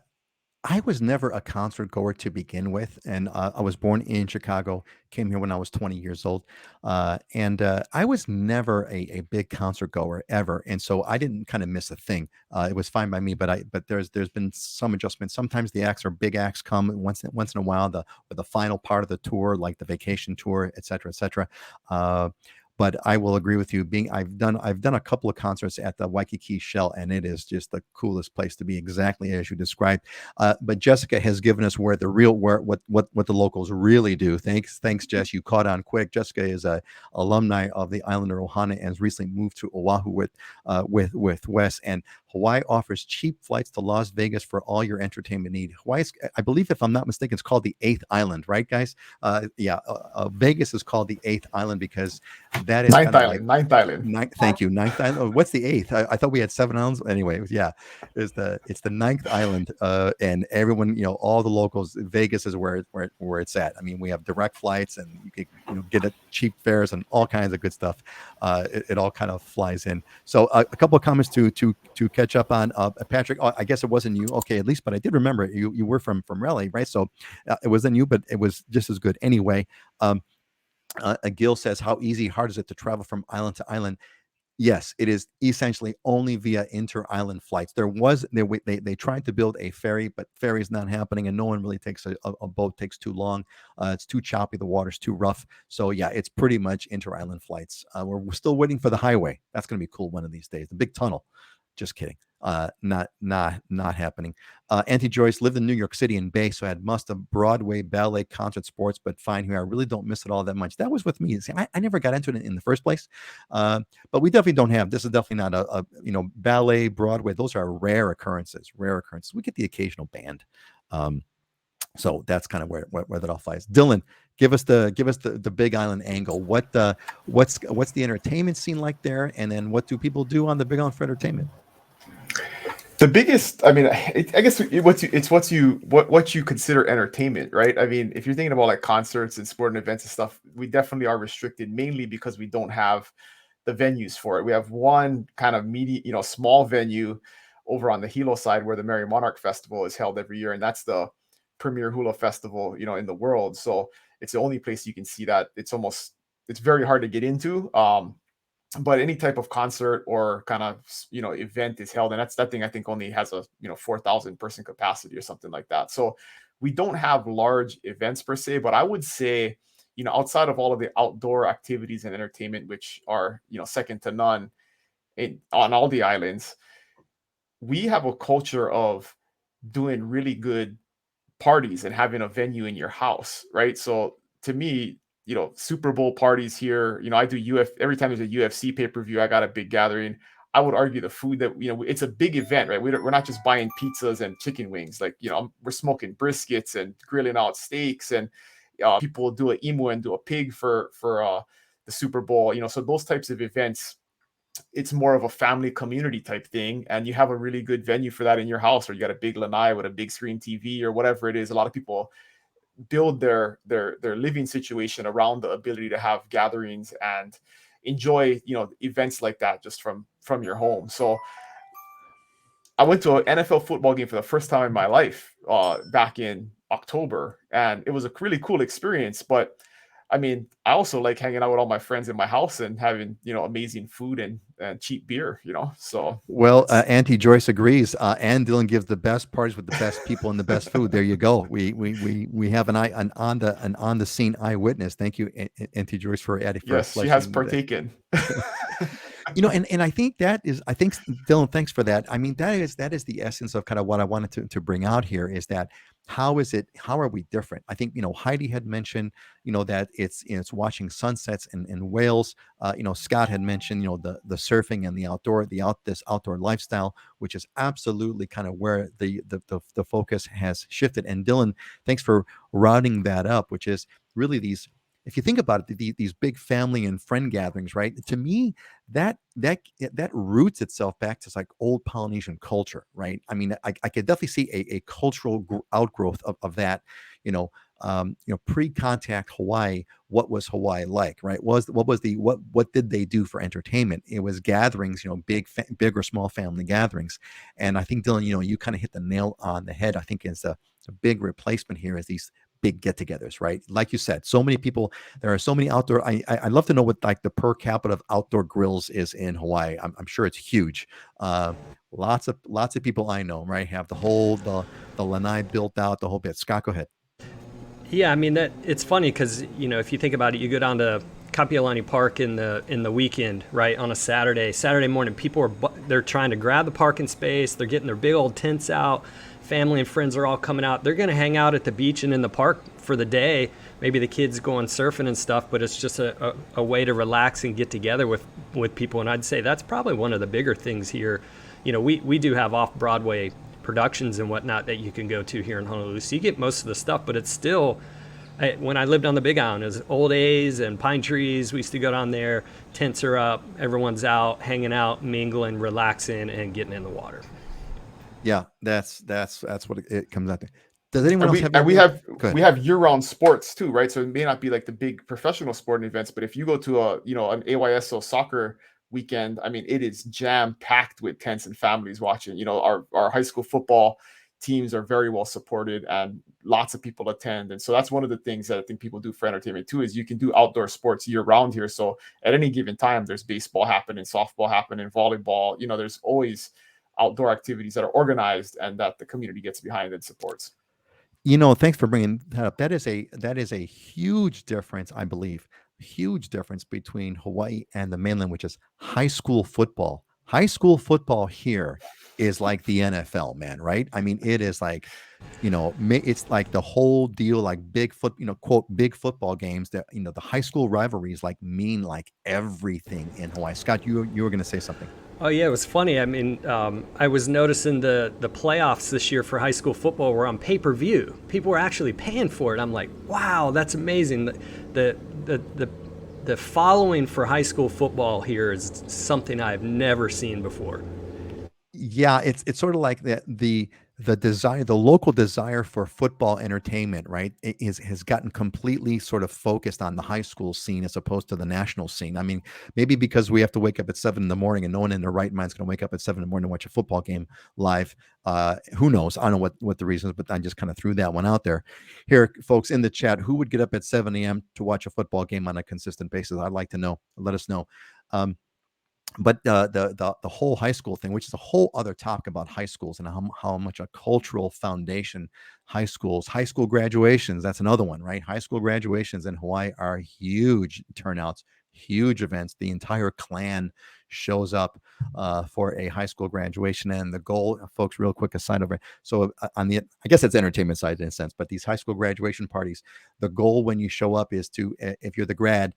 I was never a concert goer to begin with, and I was born in Chicago. Came here when I was 20 years old, and I was never a big concert goer ever, and so I didn't kind of miss a thing. It was fine by me, but there's been some adjustments. Sometimes the acts are big acts come once in a while, the final part of the tour, like the vacation tour, et cetera, et cetera. But I will agree with you. I've done a couple of concerts at the Waikiki Shell, and it is just the coolest place to be, exactly as you described. But Jessica has given us where the real where what the locals really do. Thanks, Jess. You caught on quick. Jessica is a alumni of the Islander Ohana and has recently moved to Oahu with Wes. And Hawaii offers cheap flights to Las Vegas for all your entertainment need. Hawaii, I believe, if I'm not mistaken, it's called the Eighth Island, right, guys? Vegas is called the Eighth Island because that is Ninth Island. Ninth Island. Thank you, Ninth Island. Oh, what's the eighth? I thought we had 7 islands. Anyway, it's the ninth island, and everyone, all the locals. Vegas is where it's at. I mean, we have direct flights, and you can get cheap fares and all kinds of good stuff. It all kind of flies in. So a couple of comments to catch up on. Patrick, I guess it wasn't you. Okay, at least, but I did remember you were from Raleigh, right? So it wasn't you, but it was just as good anyway. Gil says, how hard is it to travel from island to island? Yes, it is essentially only via inter-island flights. They tried to build a ferry, but ferry is not happening, and no one really takes a boat. Takes too long. It's too choppy. The water's too rough. So yeah, it's pretty much inter-island flights. We're still waiting for the highway. That's going to be cool one of these days. The big tunnel. Just kidding. Not happening. Auntie Joyce lived in New York City in Bay, so I had must have Broadway, ballet, concert, sports, but fine here. I really don't miss it all that much. That was with me. See, I never got into it in the first place. But we definitely don't have. This is definitely not a ballet, Broadway. Those are rare occurrences. We get the occasional band. So that's kind of where that all flies. Dylan, give us the Big Island angle. What's the entertainment scene like there, and then what do people do on the Big Island for entertainment? The biggest, I mean, I guess what you consider entertainment, right? I mean, if you're thinking about like concerts and sporting events and stuff, we definitely are restricted, mainly because we don't have the venues for it. We have one kind of small venue over on the Hilo side where the Merry Monarch Festival is held every year, and that's the premier hula festival, in the world. So it's the only place you can see that. It's very hard to get into. But any type of concert or kind of event is held, and that thing I think only has a 4,000 person capacity or something like that. So we don't have large events per se, but I would say outside of all of the outdoor activities and entertainment, which are second to none on all the islands, we have a culture of doing really good parties and having a venue in your house, right? So to me, Super Bowl parties here, I do every time there's a UFC pay-per-view, I got a big gathering. I would argue the food that, it's a big event, right? We're not just buying pizzas and chicken wings. Like, we're smoking briskets and grilling out steaks, and people do an emu and do a pig for the Super Bowl, so those types of events, it's more of a family community type thing, and you have a really good venue for that in your house, or you got a big lanai with a big screen TV or whatever it is. A lot of people build their living situation around the ability to have gatherings and enjoy events like that just from your home. So I went to an NFL football game for the first time in my life back in October, and it was a really cool experience. But I mean, I also like hanging out with all my friends in my house and having, amazing food and cheap beer, so. Well, Auntie Joyce agrees. And Dylan gives the best parties with the best people and the best food. There you go. We have an on the scene eyewitness. Thank you, Auntie Joyce, for adding. Yes, she has partaken. And I think Dylan, thanks for that. I mean, that is the essence of kind of what I wanted to bring out here, is that how is it? How are we different? I think Heidi had mentioned that it's watching sunsets in Wales. Scott had mentioned the surfing and this outdoor lifestyle, which is absolutely kind of where the focus has shifted. And Dylan, thanks for routing that up, which is really these. If you think about it, these big family and friend gatherings, right? To me, that roots itself back to like old Polynesian culture, right? I mean, I could definitely see a cultural outgrowth of that. Pre-contact Hawaii, what was Hawaii like, right? What did they do for entertainment? It was gatherings, big or small family gatherings, and I think Dylan, you kind of hit the nail on the head. I think is a big replacement here is these big get-togethers, right? Like you said, so many people. There are so many outdoor. I love to know what like the per capita of outdoor grills is in Hawaii. I'm sure it's huge. Lots of people I know, right, have the lanai built out, the whole bit. Scott, go ahead. Yeah, I mean that it's funny because if you think about it, you go down to Kapiolani Park in the weekend, right, on a Saturday morning. People they're trying to grab the parking space. They're getting their big old tents out. Family and friends are all coming out. They're going to hang out at the beach and in the park for the day. Maybe the kids going surfing and stuff, but it's just a way to relax and get together with people. And I'd say that's probably one of the bigger things here. We do have off-Broadway productions and whatnot that you can go to here in Honolulu. So you get most of the stuff, but it's still, when I lived on the Big Island, it was old A's and pine trees. We used to go down there, tents are up, everyone's out, hanging out, mingling, relaxing, and getting in the water. Yeah, that's what it comes out to. Does anyone And else have? And we have year-round sports too, right? So it may not be like the big professional sporting events, but if you go to an AYSO soccer weekend, I mean, it is jam-packed with tents and families watching. Our high school football teams are very well supported and lots of people attend. And so that's one of the things that I think people do for entertainment too, is you can do outdoor sports year-round here. So at any given time, there's baseball happening, softball happening, volleyball. There's always outdoor activities that are organized and that the community gets behind and supports. Thanks for bringing that up. That is a huge difference, I believe. Huge difference between Hawaii and the mainland, which is high school football. High school football here is like the NFL, man, right? I mean, it is like, it's like the whole deal, like quote, big football games that, the high school rivalries like mean like everything in Hawaii. Scott, you were going to say something. Oh yeah, it was funny. I mean, I was noticing the playoffs this year for high school football were on pay-per-view. People were actually paying for it. I'm like, wow, that's amazing. The following for high school football here is something I've never seen before. Yeah, it's sort of like the desire, the local desire for football entertainment, right, has gotten completely sort of focused on the high school scene as opposed to the national scene. I mean, maybe because we have to wake up at 7 a.m. and no one in their right mind is going to wake up at 7 a.m. to watch a football game live. Who knows? I don't know what the reasons, but I just kind of threw that one out there. Here, folks in the chat, who would get up at 7 a.m. to watch a football game on a consistent basis? I'd like to know. Let us know. But the whole high school thing, which is a whole other topic about high schools and how much a cultural foundation high school graduations, that's another one, right? High school graduations in Hawaii are huge turnouts, huge events. The entire clan shows up for a high school graduation, and the goal, folks, real quick aside over. So I guess it's entertainment side in a sense, but these high school graduation parties, the goal when you show up is to, if you're the grad,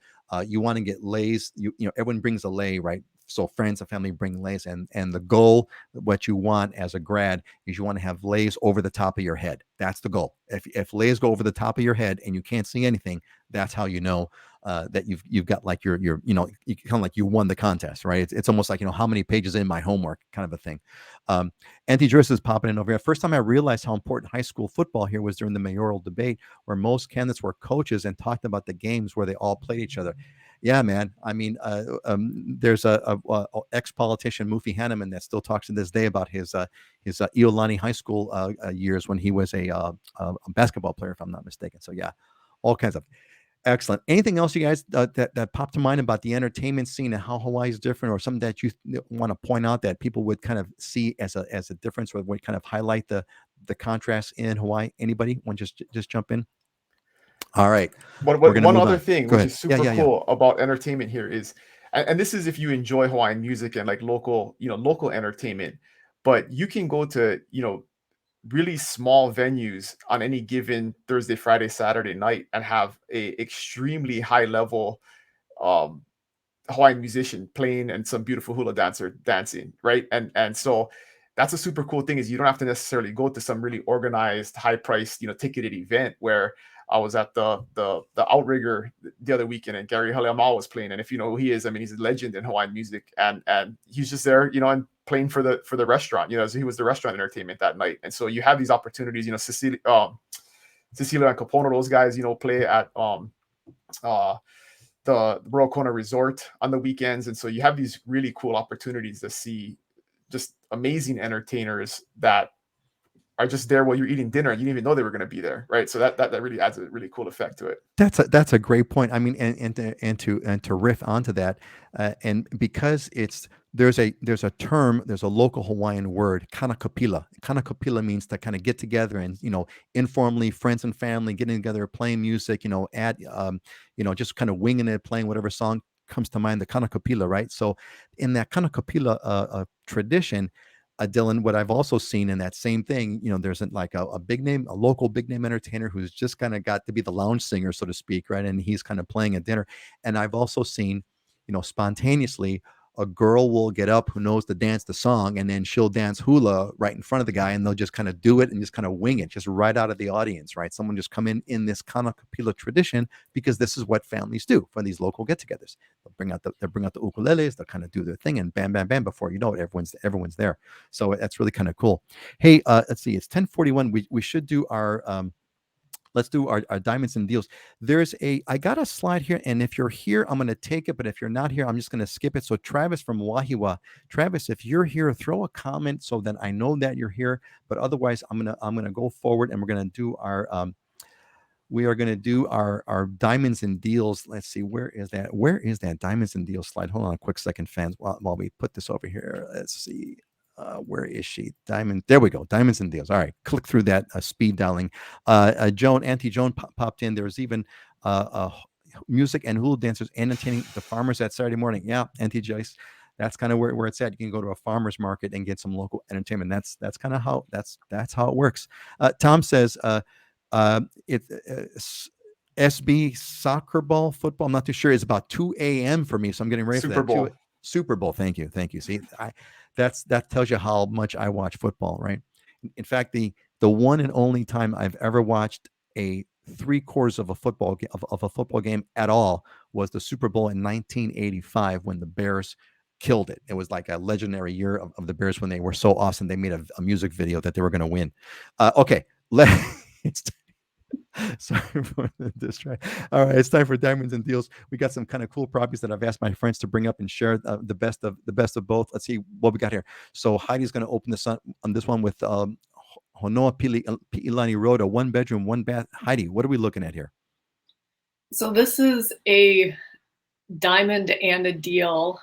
you want to get leis. Everyone brings a lei, right? So friends and family bring leis, and the goal, what you want as a grad, is you want to have leis over the top of your head. That's the goal. If leis go over the top of your head and you can't see anything, that's how you know that you've got like you kind of like you won the contest, right? It's almost like how many pages in my homework kind of a thing. Anti-Juris is popping in over here. First time I realized how important high school football here was during the mayoral debate, where most candidates were coaches and talked about the games where they all played each other. Yeah, man. I mean, there's a ex-politician, Mufi Hanneman, that still talks to this day about his Iolani High School years when he was a basketball player, if I'm not mistaken. So yeah, all kinds of excellent. Anything else you guys that popped to mind about the entertainment scene and how Hawaii is different, or something that you want to point out that people would kind of see as a difference, or would kind of highlight the contrast in Hawaii? Anybody want to just jump in? All right. One other thing, which is super Yeah. cool about entertainment here is, and this is if you enjoy Hawaiian music and like local entertainment, but you can go to, really small venues on any given Thursday, Friday, Saturday night and have a extremely high level um Hawaiian musician playing and some beautiful hula dancer dancing, right? And so that's a super cool thing is you don't have to necessarily go to some really organized, high priced, ticketed event where I was at the Outrigger the other weekend and Gary Haleamal was playing. And if you know who he is, I mean, he's a legend in Hawaiian music, and he's just there, and playing for the restaurant, so he was the restaurant entertainment that night. And so you have these opportunities, Cecilia and Capono, those guys, play at uh the Royal Kona Resort on the weekends. And so you have these really cool opportunities to see just amazing entertainers that are just there while you're eating dinner and you didn't even know they were going to be there, right? So that really adds a really cool effect to it. That's a great point. I mean, and to riff onto that, and because there's a term, there's a local Hawaiian word, kanakapila. Kanakapila means to kind of get together and informally, friends and family getting together, playing music, just kind of winging it, playing whatever song comes to mind. The kanakapila, right? So in that kanakapila tradition, Dylan, what I've also seen in that same thing, there's a big name, a local big name entertainer who's just kind of got to be the lounge singer, so to speak, right? And he's kind of playing at dinner. And I've also seen, spontaneously, a girl will get up who knows to dance the song, and then she'll dance hula right in front of the guy, and they'll just kind of do it and just kind of wing it, just right out of the audience, right? Someone just come in this kanakapila tradition, because this is what families do for these local get-togethers. They'll bring out the ukuleles, they'll kind of do their thing, and bam, bam, bam, before you know it, everyone's there. So that's really kind of cool. Hey, let's see, it's 10:41. We should do our let's do our diamonds and deals. I got a slide here, and if you're here, I'm going to take it, but if you're not here, I'm just going to skip it. So Travis from Wahiwa, Travis, if you're here, throw a comment so that I know that you're here. But otherwise, I'm gonna go forward, and we're going to do our diamonds and deals. Let's see, where is that diamonds and deals slide? Hold on a quick second, fans, while we put this over here. Let's see. Where is she? There we go. Diamonds and deals. All right. Click through that speed dialing. Auntie Joan popped in. There's even music and hula dancers entertaining the farmers that Saturday morning. Yeah, Auntie Joyce. That's kind of where it's at. You can go to a farmer's market and get some local entertainment. That's kind of how it works. Tom says it's SB soccer ball football. I'm not too sure. It's about 2 a.m. for me, so I'm getting ready for that. Super Bowl. Thank you. See, that tells you how much I watch football, right? In fact, the one and only time I've ever watched a 3/4 of a football game at all was the Super Bowl in 1985 when the Bears killed it. It was like a legendary year of the Bears when they were so awesome. They made a music video that they were going to win. Okay, sorry for the distract. All right, it's time for diamonds and deals. We got some kind of cool properties that I've asked my friends to bring up and share the best of both. Let's see what we got here. So Heidi's going to open this on this one with Honoa Pi'ilani Road, a 1-bedroom, 1-bath. Heidi, what are we looking at here? So this is a diamond and a deal,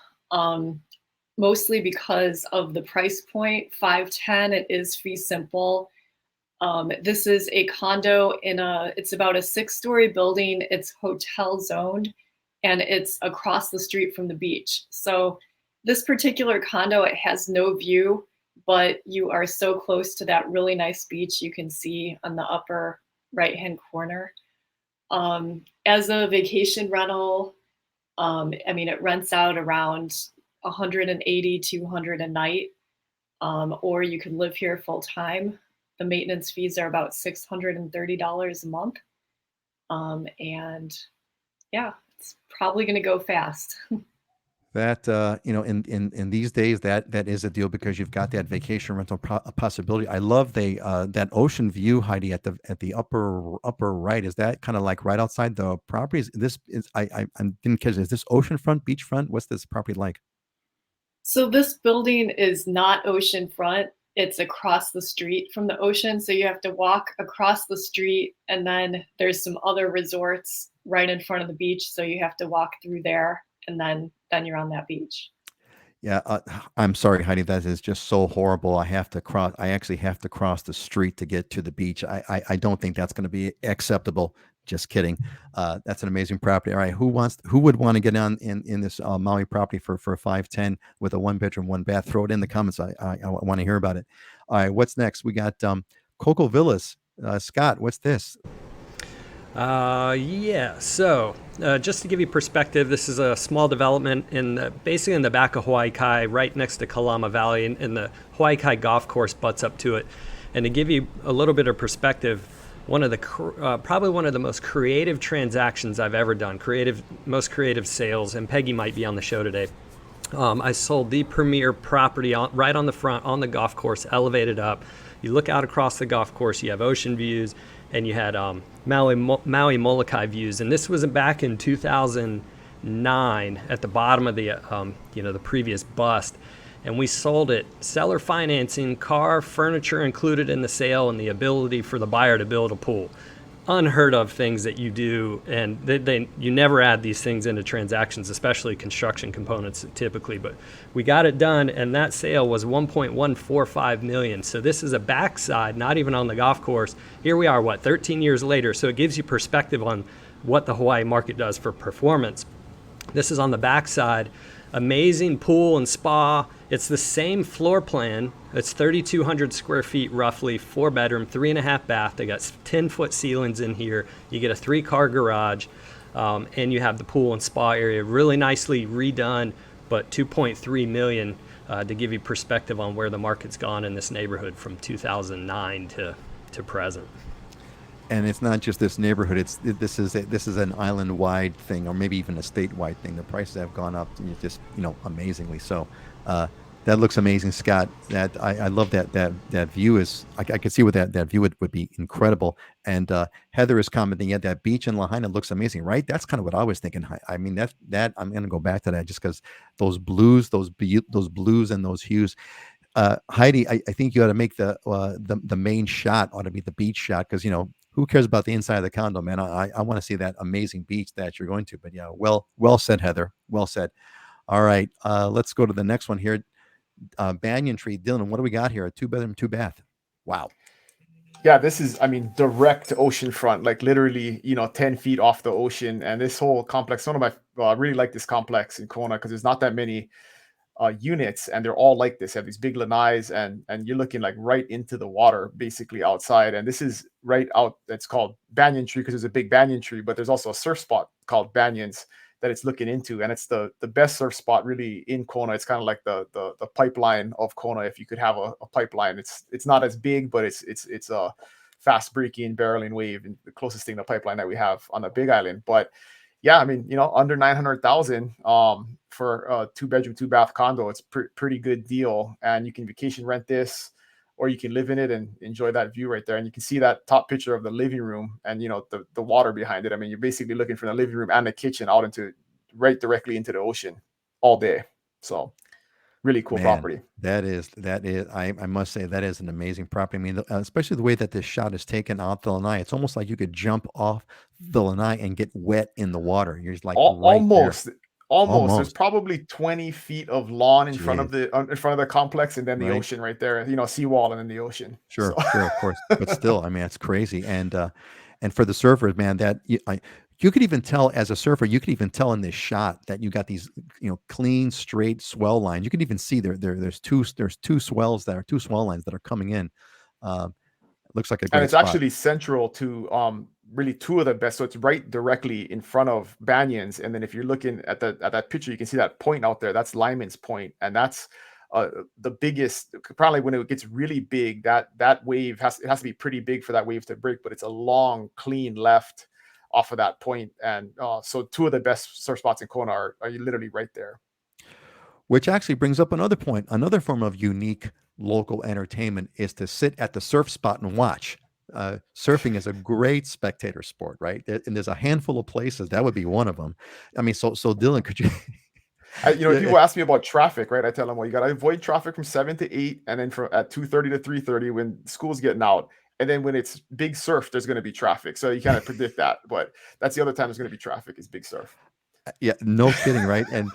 mostly because of the price point, $510. It is fee simple. This is a condo it's about a 6-story building. It's hotel zoned, and it's across the street from the beach. So this particular condo, it has no view, but you are so close to that really nice beach you can see on the upper right-hand corner. As a vacation rental, it rents out around $180, $200 a night, or you can live here full time. The maintenance fees are about $630 a month. And yeah, it's probably going to go fast. That in these days, that is a deal, because you've got that vacation rental possibility. I love that ocean view, Heidi, at the upper right. Is that kind of like right outside the property? I didn't catch. Is this oceanfront, beachfront? What's this property like? So this building is not oceanfront. It's across the street from the ocean. So you have to walk across the street, and then there's some other resorts right in front of the beach. So you have to walk through there, and then you're on that beach. Yeah, I'm sorry, Heidi. That is just so horrible. I actually have to cross the street to get to the beach. I don't think that's going to be acceptable. Just kidding. That's an amazing property. All right, who would want to get on in this Maui property for 510 with a 1-bedroom, 1-bath? Throw it in the comments. I want to hear about it. All right, what's next? We got Coco Villas. Scott, what's this? Yeah. So, just to give you perspective, this is a small development basically in the back of Hawaii Kai, right next to Kalama Valley, and the Hawaii Kai golf course butts up to it. And to give you a little bit of perspective, probably one of the most creative transactions I've ever done, most creative sales, and Peggy might be on the show today. I sold the premier property right on the front on the golf course, elevated up. You look out across the golf course, you have ocean views, and you had Maui Molokai views. And this was back in 2009 at the bottom of the the previous bust. And we sold it, seller financing, car, furniture included in the sale, and the ability for the buyer to build a pool. Unheard of things that you do, and you never add these things into transactions, especially construction components typically. But we got it done, and that sale was $1.145 million. So this is a backside, not even on the golf course. Here we are, 13 years later. So it gives you perspective on what the Hawaii market does for performance. This is on the backside. Amazing pool and spa. It's the same floor plan. It's 3,200 square feet roughly, 4-bedroom, 3.5 bath. They got 10-foot ceilings in here. You get a 3-car garage, and you have the pool and spa area really nicely redone, but $2.3 million to give you perspective on where the market's gone in this neighborhood from 2009 to present. And it's not just this neighborhood. This is an island-wide thing, or maybe even a statewide thing. The prices have gone up, just amazingly so. That looks amazing, Scott. That I love that view is. I could see what that view would be incredible. And Heather is commenting, yeah, that beach in Lahaina looks amazing, right? That's kind of what I was thinking. I mean, that I'm going to go back to that just because those blues and those hues. Heidi, I think you ought to make the main shot ought to be the beach shot, because who cares about the inside of the condo, man? I want to see that amazing beach that you're going to. But yeah, well said, Heather. Well said. All right, let's go to the next one here. Banyan tree, Dylan. What do we got here? A 2-bedroom, 2-bath. Wow. Yeah, this is, direct oceanfront, like literally, 10 feet off the ocean. And this whole complex, I really like this complex in Kona because there's not that many units, and they're all like this. They have these big lanais, and you're looking like right into the water, basically outside. And this is right out. It's called Banyan Tree because there's a big banyan tree, but there's also a surf spot called Banyans that it's looking into, and it's the best surf spot really in Kona. It's kind of like the pipeline of Kona. If you could have a pipeline, it's not as big, but it's a fast breaking barreling wave, and the closest thing to pipeline that we have on the Big Island. But yeah, under 900,000 for a 2-bedroom, 2-bath condo, it's pretty good deal. And you can vacation rent this, or you can live in it and enjoy that view right there. And you can see that top picture of the living room and the water behind it. You're basically looking from the living room and the kitchen out right directly into the ocean all day. So really cool property. That is, I must say, that is an amazing property. Especially the way that this shot is taken off the lanai. It's almost like you could jump off the lanai and get wet in the water. You're just like almost. There. Almost. There's probably 20 feet of lawn in front of the complex, and then the ocean right there. Seawall and then the ocean. Sure, of course. But still, it's crazy. And for the surfers, man, that you could even tell as a surfer, you could even tell in this shot that you got these, clean, straight swell lines. You can even see there's two swell lines that are coming in. Looks like a great and it's spot. Actually central to really two of the best. So it's right directly in front of Banyans. And then if you're looking at that picture, you can see that point out there. That's Lyman's Point, and that's the biggest. Probably when it gets really big, that wave has to be pretty big for that wave to break. But it's a long, clean left off of that point, and so two of the best surf spots in Kona are literally right there. Which actually brings up another point. Another form of unique local entertainment is to sit at the surf spot and watch. Surfing is a great spectator sport, right? And there's a handful of places. That would be one of them. So Dylan, could you? People ask me about traffic, right? I tell them, well, you got to avoid traffic from 7 to 8, and then at 2:30 to 3:30 when school's getting out. And then when it's big surf, there's going to be traffic. So you kind of predict that, but that's the other time there's going to be traffic is big surf. Yeah, no kidding, right? And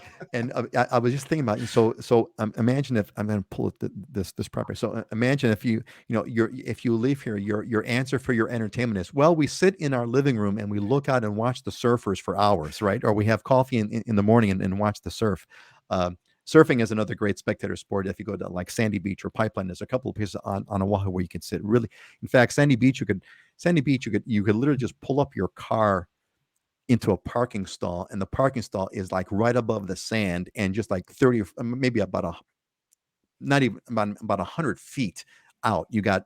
I was just thinking about, so imagine if I'm going to pull this property. So imagine if if you leave here, your answer for your entertainment is, well, we sit in our living room and we look out and watch the surfers for hours, right? Or we have coffee in the morning and watch the surf. Surfing is another great spectator sport. If you go to like Sandy Beach or Pipeline, there's a couple of places on Oahu where you can sit. Really, in fact, Sandy Beach, you could literally just pull up your car into a parking stall, and the parking stall is like right above the sand, and just like 30 or maybe about not even about 100 feet out, you got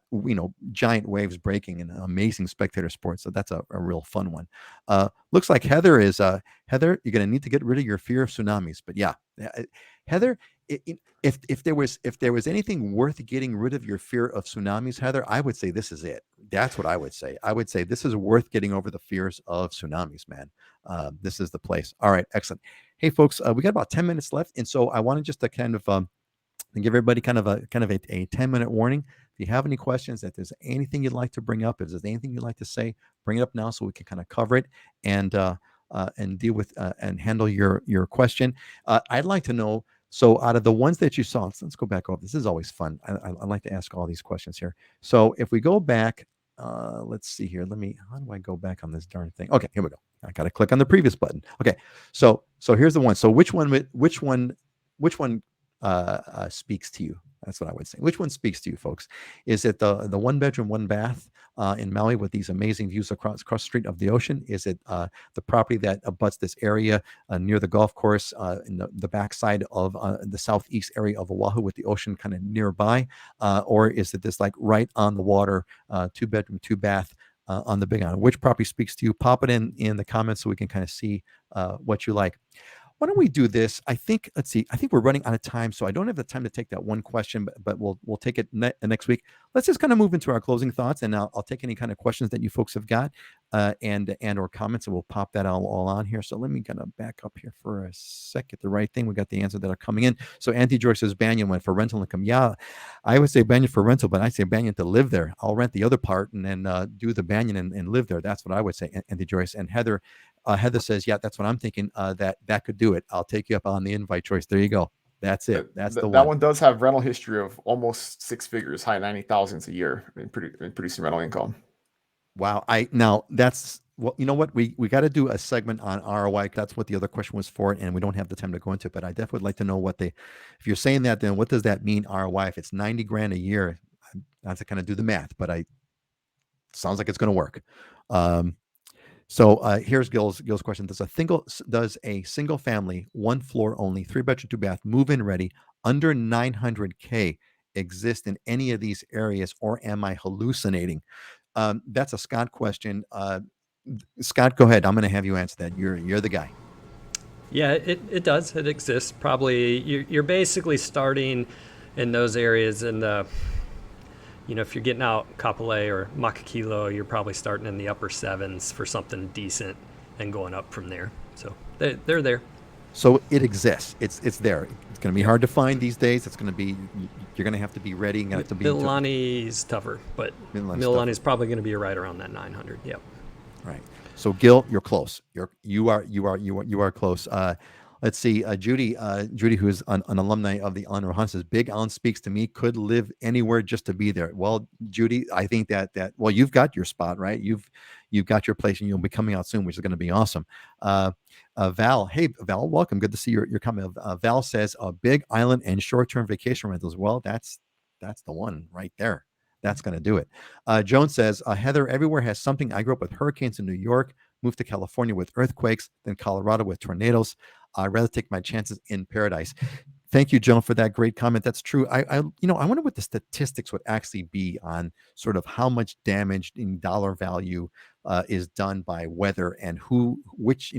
giant waves breaking, and amazing spectator sport. So that's a real fun one. Looks like Heather is Heather, you're going to need to get rid of your fear of tsunamis. But yeah, Heather, if there was anything worth getting rid of your fear of tsunamis, Heather, I would say this is it. That's what I would say. I would say this is worth getting over the fears of tsunamis, man. This is the place. All right, excellent. Hey folks, we got about 10 minutes left, and so I wanted just to kind of and give everybody kind of a 10-minute warning. If you have any questions, if there's anything you'd like to bring up, if there's anything you'd like to say, bring it up now so we can kind of cover it and deal with and handle your question. I'd like to know. So out of the ones that you saw, let's go back over. This is always fun. I like to ask all these questions here. So if we go back, let's see here. How do I go back on this darn thing? Okay, here we go. I got to click on the previous button. Okay, so here's the one. So which one speaks to you? That's what I would say. Which one speaks to you, folks? Is it the 1-bedroom, 1-bath in Maui with these amazing views across the street of the ocean? Is it the property that abuts this area near the golf course in the backside of the southeast area of Oahu with the ocean kind of nearby? Or is it this like right on the water, 2-bedroom, 2-bath on the Big Island? Which property speaks to you? Pop it in the comments so we can kind of see what you like. Why don't we do this? I think we're running out of time, so I don't have the time to take that one question, but we'll take it next week. Let's just kind of move into our closing thoughts, and I'll take any kind of questions that you folks have got and or comments, and we'll pop that all on here. So let me kind of back up here for a sec, get the right thing. We got the answers that are coming in. So Auntie Joyce says Banyan went for rental income. Yeah, I would say Banyan for rental, but I say Banyan to live there. I'll rent the other part and then do the Banyan and live there. That's what I would say, Auntie Joyce. And Heather says, yeah, that's what I'm thinking. That could do it. I'll take you up on the invite, Choice. There you go. That's it. That's the one. That one does have rental history of almost 6 figures, high 90,000s a year in producing rental income. Wow. That's well, you know what? We got to do a segment on ROI. That's what the other question was for, and we don't have the time to go into it. But I definitely would like to know if you're saying that, then what does that mean ROI? If it's 90 grand a year, I have to kind of do the math, but sounds like it's going to work. So here's Gil's question. Does a single family, 1 floor only, 3-bedroom, 2-bath, move-in ready, under $900K exist in any of these areas, or am I hallucinating? That's a Scott question. Scott, go ahead. I'm going to have you answer that. You're the guy. Yeah, it does. It exists. Probably you're basically starting in those areas in the, if you're getting out Kapolei or Makakilo, you're probably starting in the upper 7s for something decent and going up from there. So they're there. So it exists. It's there. It's going to be hard to find these days. You're going to have to be ready. Mililani's tougher, but Mililani's probably going to be right around that 900. Yep. Right. So Gil, you're close. You are close. Let's see. Judy, who is an alumni of the Island Rohan, says Big Island speaks to me. Could live anywhere just to be there. Well, Judy, I think that well, you've got your spot, right? You've got your place, and you'll be coming out soon, which is going to be awesome. Val, hey Val, welcome. Good to see your comment. Val says Big Island and short-term vacation rentals. Well, that's the one right there. That's going to do it. Joan says, Heather, everywhere has something. I grew up with hurricanes in New York, moved to California with earthquakes, then Colorado with tornadoes. I'd rather take my chances in paradise. Thank you, Joan, for that great comment. That's true. I wonder what the statistics would actually be on sort of how much damage in dollar value is done by weather, and which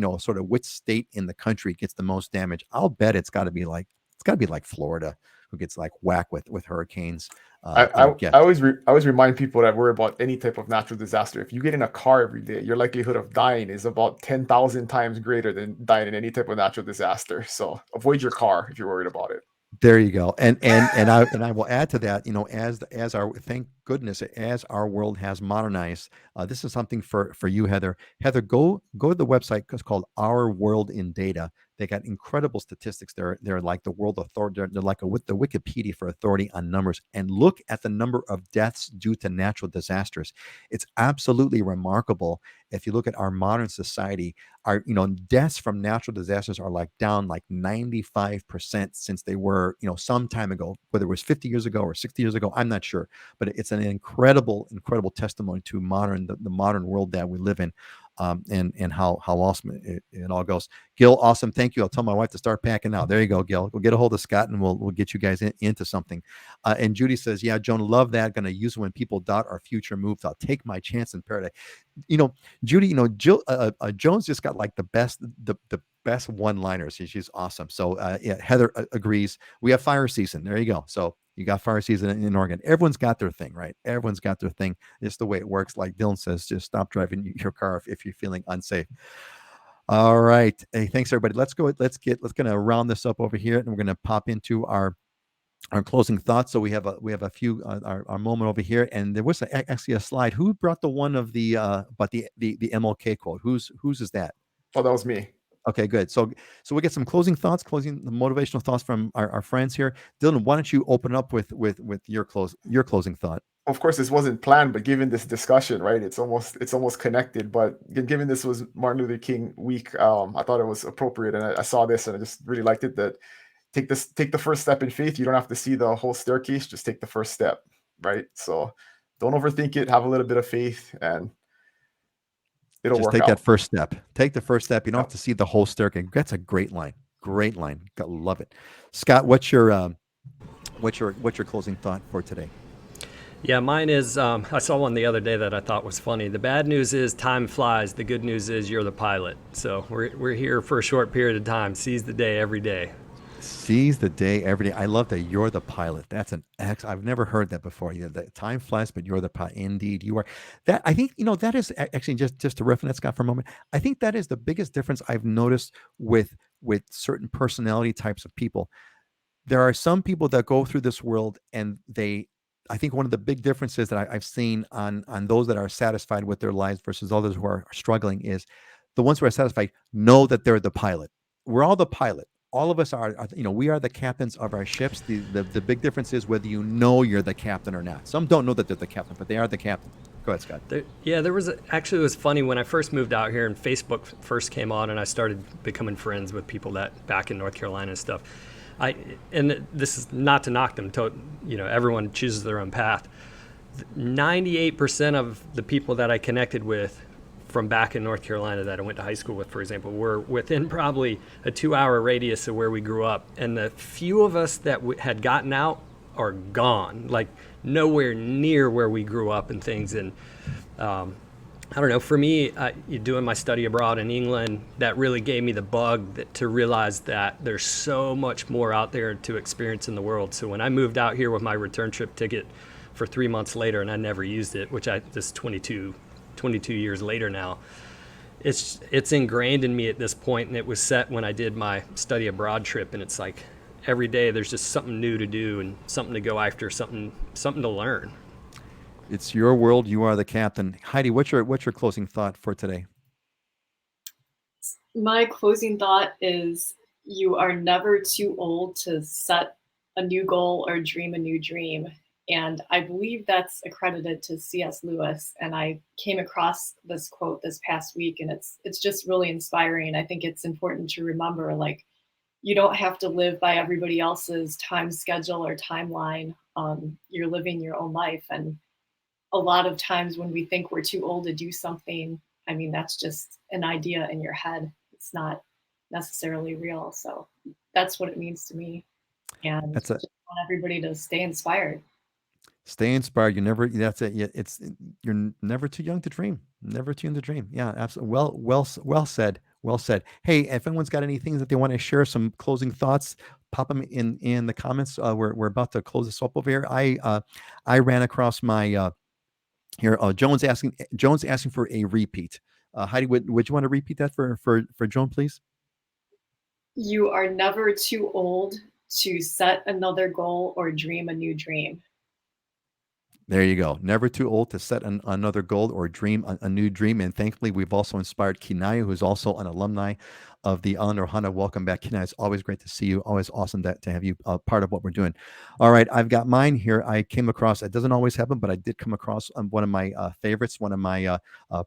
state in the country gets the most damage. I'll bet it's got to be like Florida, who gets like whacked with hurricanes. I always remind people that worry about any type of natural disaster. If you get in a car every day, your likelihood of dying is about 10,000 times greater than dying in any type of natural disaster. So avoid your car if you're worried about it. There you go. And I will add to that, as our, thank goodness, as our world has modernized, this is something for you, Heather. Heather, go to the website. It's called Our World in Data. They got incredible statistics. They're like the world authority. They're like the Wikipedia for authority on numbers. And look at the number of deaths due to natural disasters. It's absolutely remarkable. If you look at our modern society, our deaths from natural disasters are like down like 95% since they were some time ago, whether it was 50 years ago or 60 years ago, I'm not sure, but it's an incredible testimony to the modern world that we live in. And how awesome it all goes. Gil, awesome. Thank you. I'll tell my wife to start packing now. There you go, Gil. We'll get a hold of Scott and we'll get you guys into something. And Judy says, yeah, Joan, love that. Going to use it when people doubt our future moves. I'll take my chance in paradise. Judy, Jill, Jones just got like the best one-liners. She's awesome. So yeah, Heather agrees. We have fire season. There you go. So you got fire season in Oregon. Everyone's got their thing, right? Everyone's got their thing. It's the way it works. Like Dylan says, just stop driving your car if you're feeling unsafe. All right. Hey, thanks everybody. Let's gonna round this up over here, and we're gonna pop into our closing thoughts. So we have a few our moment over here, and there was actually a slide. Who brought the one of the but the MLK quote? Whose is that? Oh, that was me. Okay, good. So we get some closing motivational thoughts from our friends here. Dylan, why don't you open up with your closing thought? Of course, this wasn't planned, but given this discussion, right, it's almost connected. But given this was Martin Luther King week, I thought it was appropriate, and I saw this and I just really liked it. That take the first step in faith. You don't have to see the whole staircase; just take the first step, right? So don't overthink it. Have a little bit of faith, and it'll just work take out. that first step. Take the first step. You don't have to see the whole staircase. That's a great line. Great line. Love it. Scott, what's your closing thought for today? Yeah, mine is, I saw one the other day that I thought was funny. The bad news is time flies. The good news is you're the pilot. So we're here for a short period of time. Seize the day every day. Seize the day every day. I love that you're the pilot. That's I've never heard that before. The time flies, but you're the pilot. Indeed, you are. That I think that is actually just to riff on that, Scott, for a moment. I think that is the biggest difference I've noticed with certain personality types of people. There are some people that go through this world and I think one of the big differences that I've seen on those that are satisfied with their lives versus others who are struggling is the ones who are satisfied know that they're the pilot. We're all the pilot. All of us are we are the captains of our ships. The big difference is whether you're the captain or not. Some don't know that they're the captain, but they are the captain. Go ahead, Scott. It was funny when I first moved out here and Facebook first came on and I started becoming friends with people that back in North Carolina and stuff. And this is not to knock them. Everyone chooses their own path. 98% of the people that I connected with from back in North Carolina that I went to high school with, for example, were within probably a 2-hour radius of where we grew up. And the few of us that had gotten out are gone, like nowhere near where we grew up and things. And I don't know, for me, doing my study abroad in England, that really gave me the bug to realize that there's so much more out there to experience in the world. So when I moved out here with my return trip ticket for 3 months later, and I never used it, this 22 years later now, it's ingrained in me at this point, and it was set when I did my study abroad trip, and it's like every day there's just something new to do and something to go after, something to learn. It's your world. You are the captain. Heidi, what's your closing thought for today? My closing thought is you are never too old to set a new goal or dream a new dream. And I believe that's accredited to C.S. Lewis. And I came across this quote this past week, and it's just really inspiring. I think it's important to remember, like, you don't have to live by everybody else's time schedule or timeline. You're living your own life. And a lot of times when we think we're too old to do something, I mean, that's just an idea in your head. It's not necessarily real. So that's what it means to me. And just want everybody to stay inspired. Stay inspired. You're never too young to dream. Never too young to dream. Yeah, absolutely. Well said. Well said. Hey, if anyone's got any things that they want to share, some closing thoughts, pop them in the comments. We're about to close this up over here. I ran across my here. Joan's asking for a repeat. Heidi, would you want to repeat that for Joan, please? You are never too old to set another goal or dream a new dream. There you go. Never too old to set another goal or dream a new dream. And thankfully, we've also inspired Kinaya, who's also an alumni of the Eleanor Hana. Welcome back, Kinaya. It's always great to see you. Always awesome to have you part of what we're doing. All right, I've got mine here. I came across, it doesn't always happen, but I did come across one of my favorites, one of my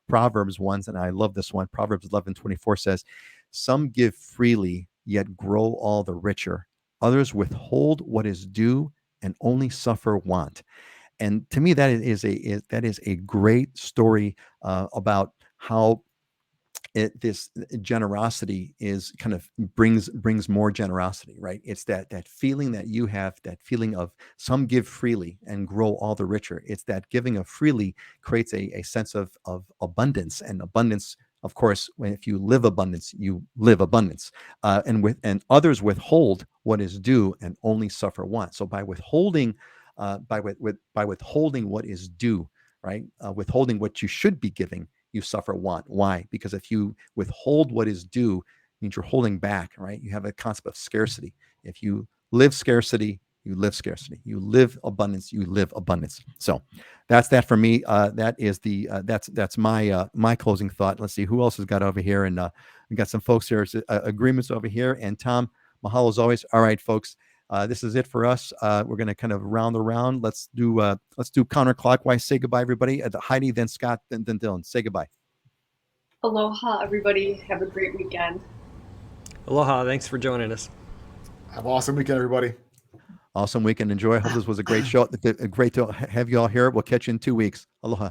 Proverbs ones, and I love this one. Proverbs 11:24 says, "Some give freely, yet grow all the richer. Others withhold what is due and only suffer want." And to me, that is a great story about how this generosity is kind of brings more generosity, right? It's that feeling that you have, that feeling of some give freely and grow all the richer. It's that giving of freely creates a sense of abundance, and abundance. Of course, if you live abundance, you live abundance, and others withhold what is due and only suffer want. So by withholding, by withholding what is due, right, withholding what you should be giving, you suffer want. Why? Because if you withhold what is due, it means you're holding back, right? You have a concept of scarcity. If you live scarcity, you live scarcity. You live abundance, you live abundance. So that's that for me. That is that's my closing thought. Let's see who else has got over here, and we got some folks here. Agreements over here, and Tom, mahalo as always. All right, folks. This is it for us. We're going to kind of round around. Let's do counterclockwise. Say goodbye, everybody. Heidi, then Scott, then Dylan. Say goodbye. Aloha, everybody. Have a great weekend. Aloha. Thanks for joining us. Have an awesome weekend, everybody. Awesome weekend. Enjoy. I hope this was a great show. Great to have you all here. We'll catch you in 2 weeks. Aloha.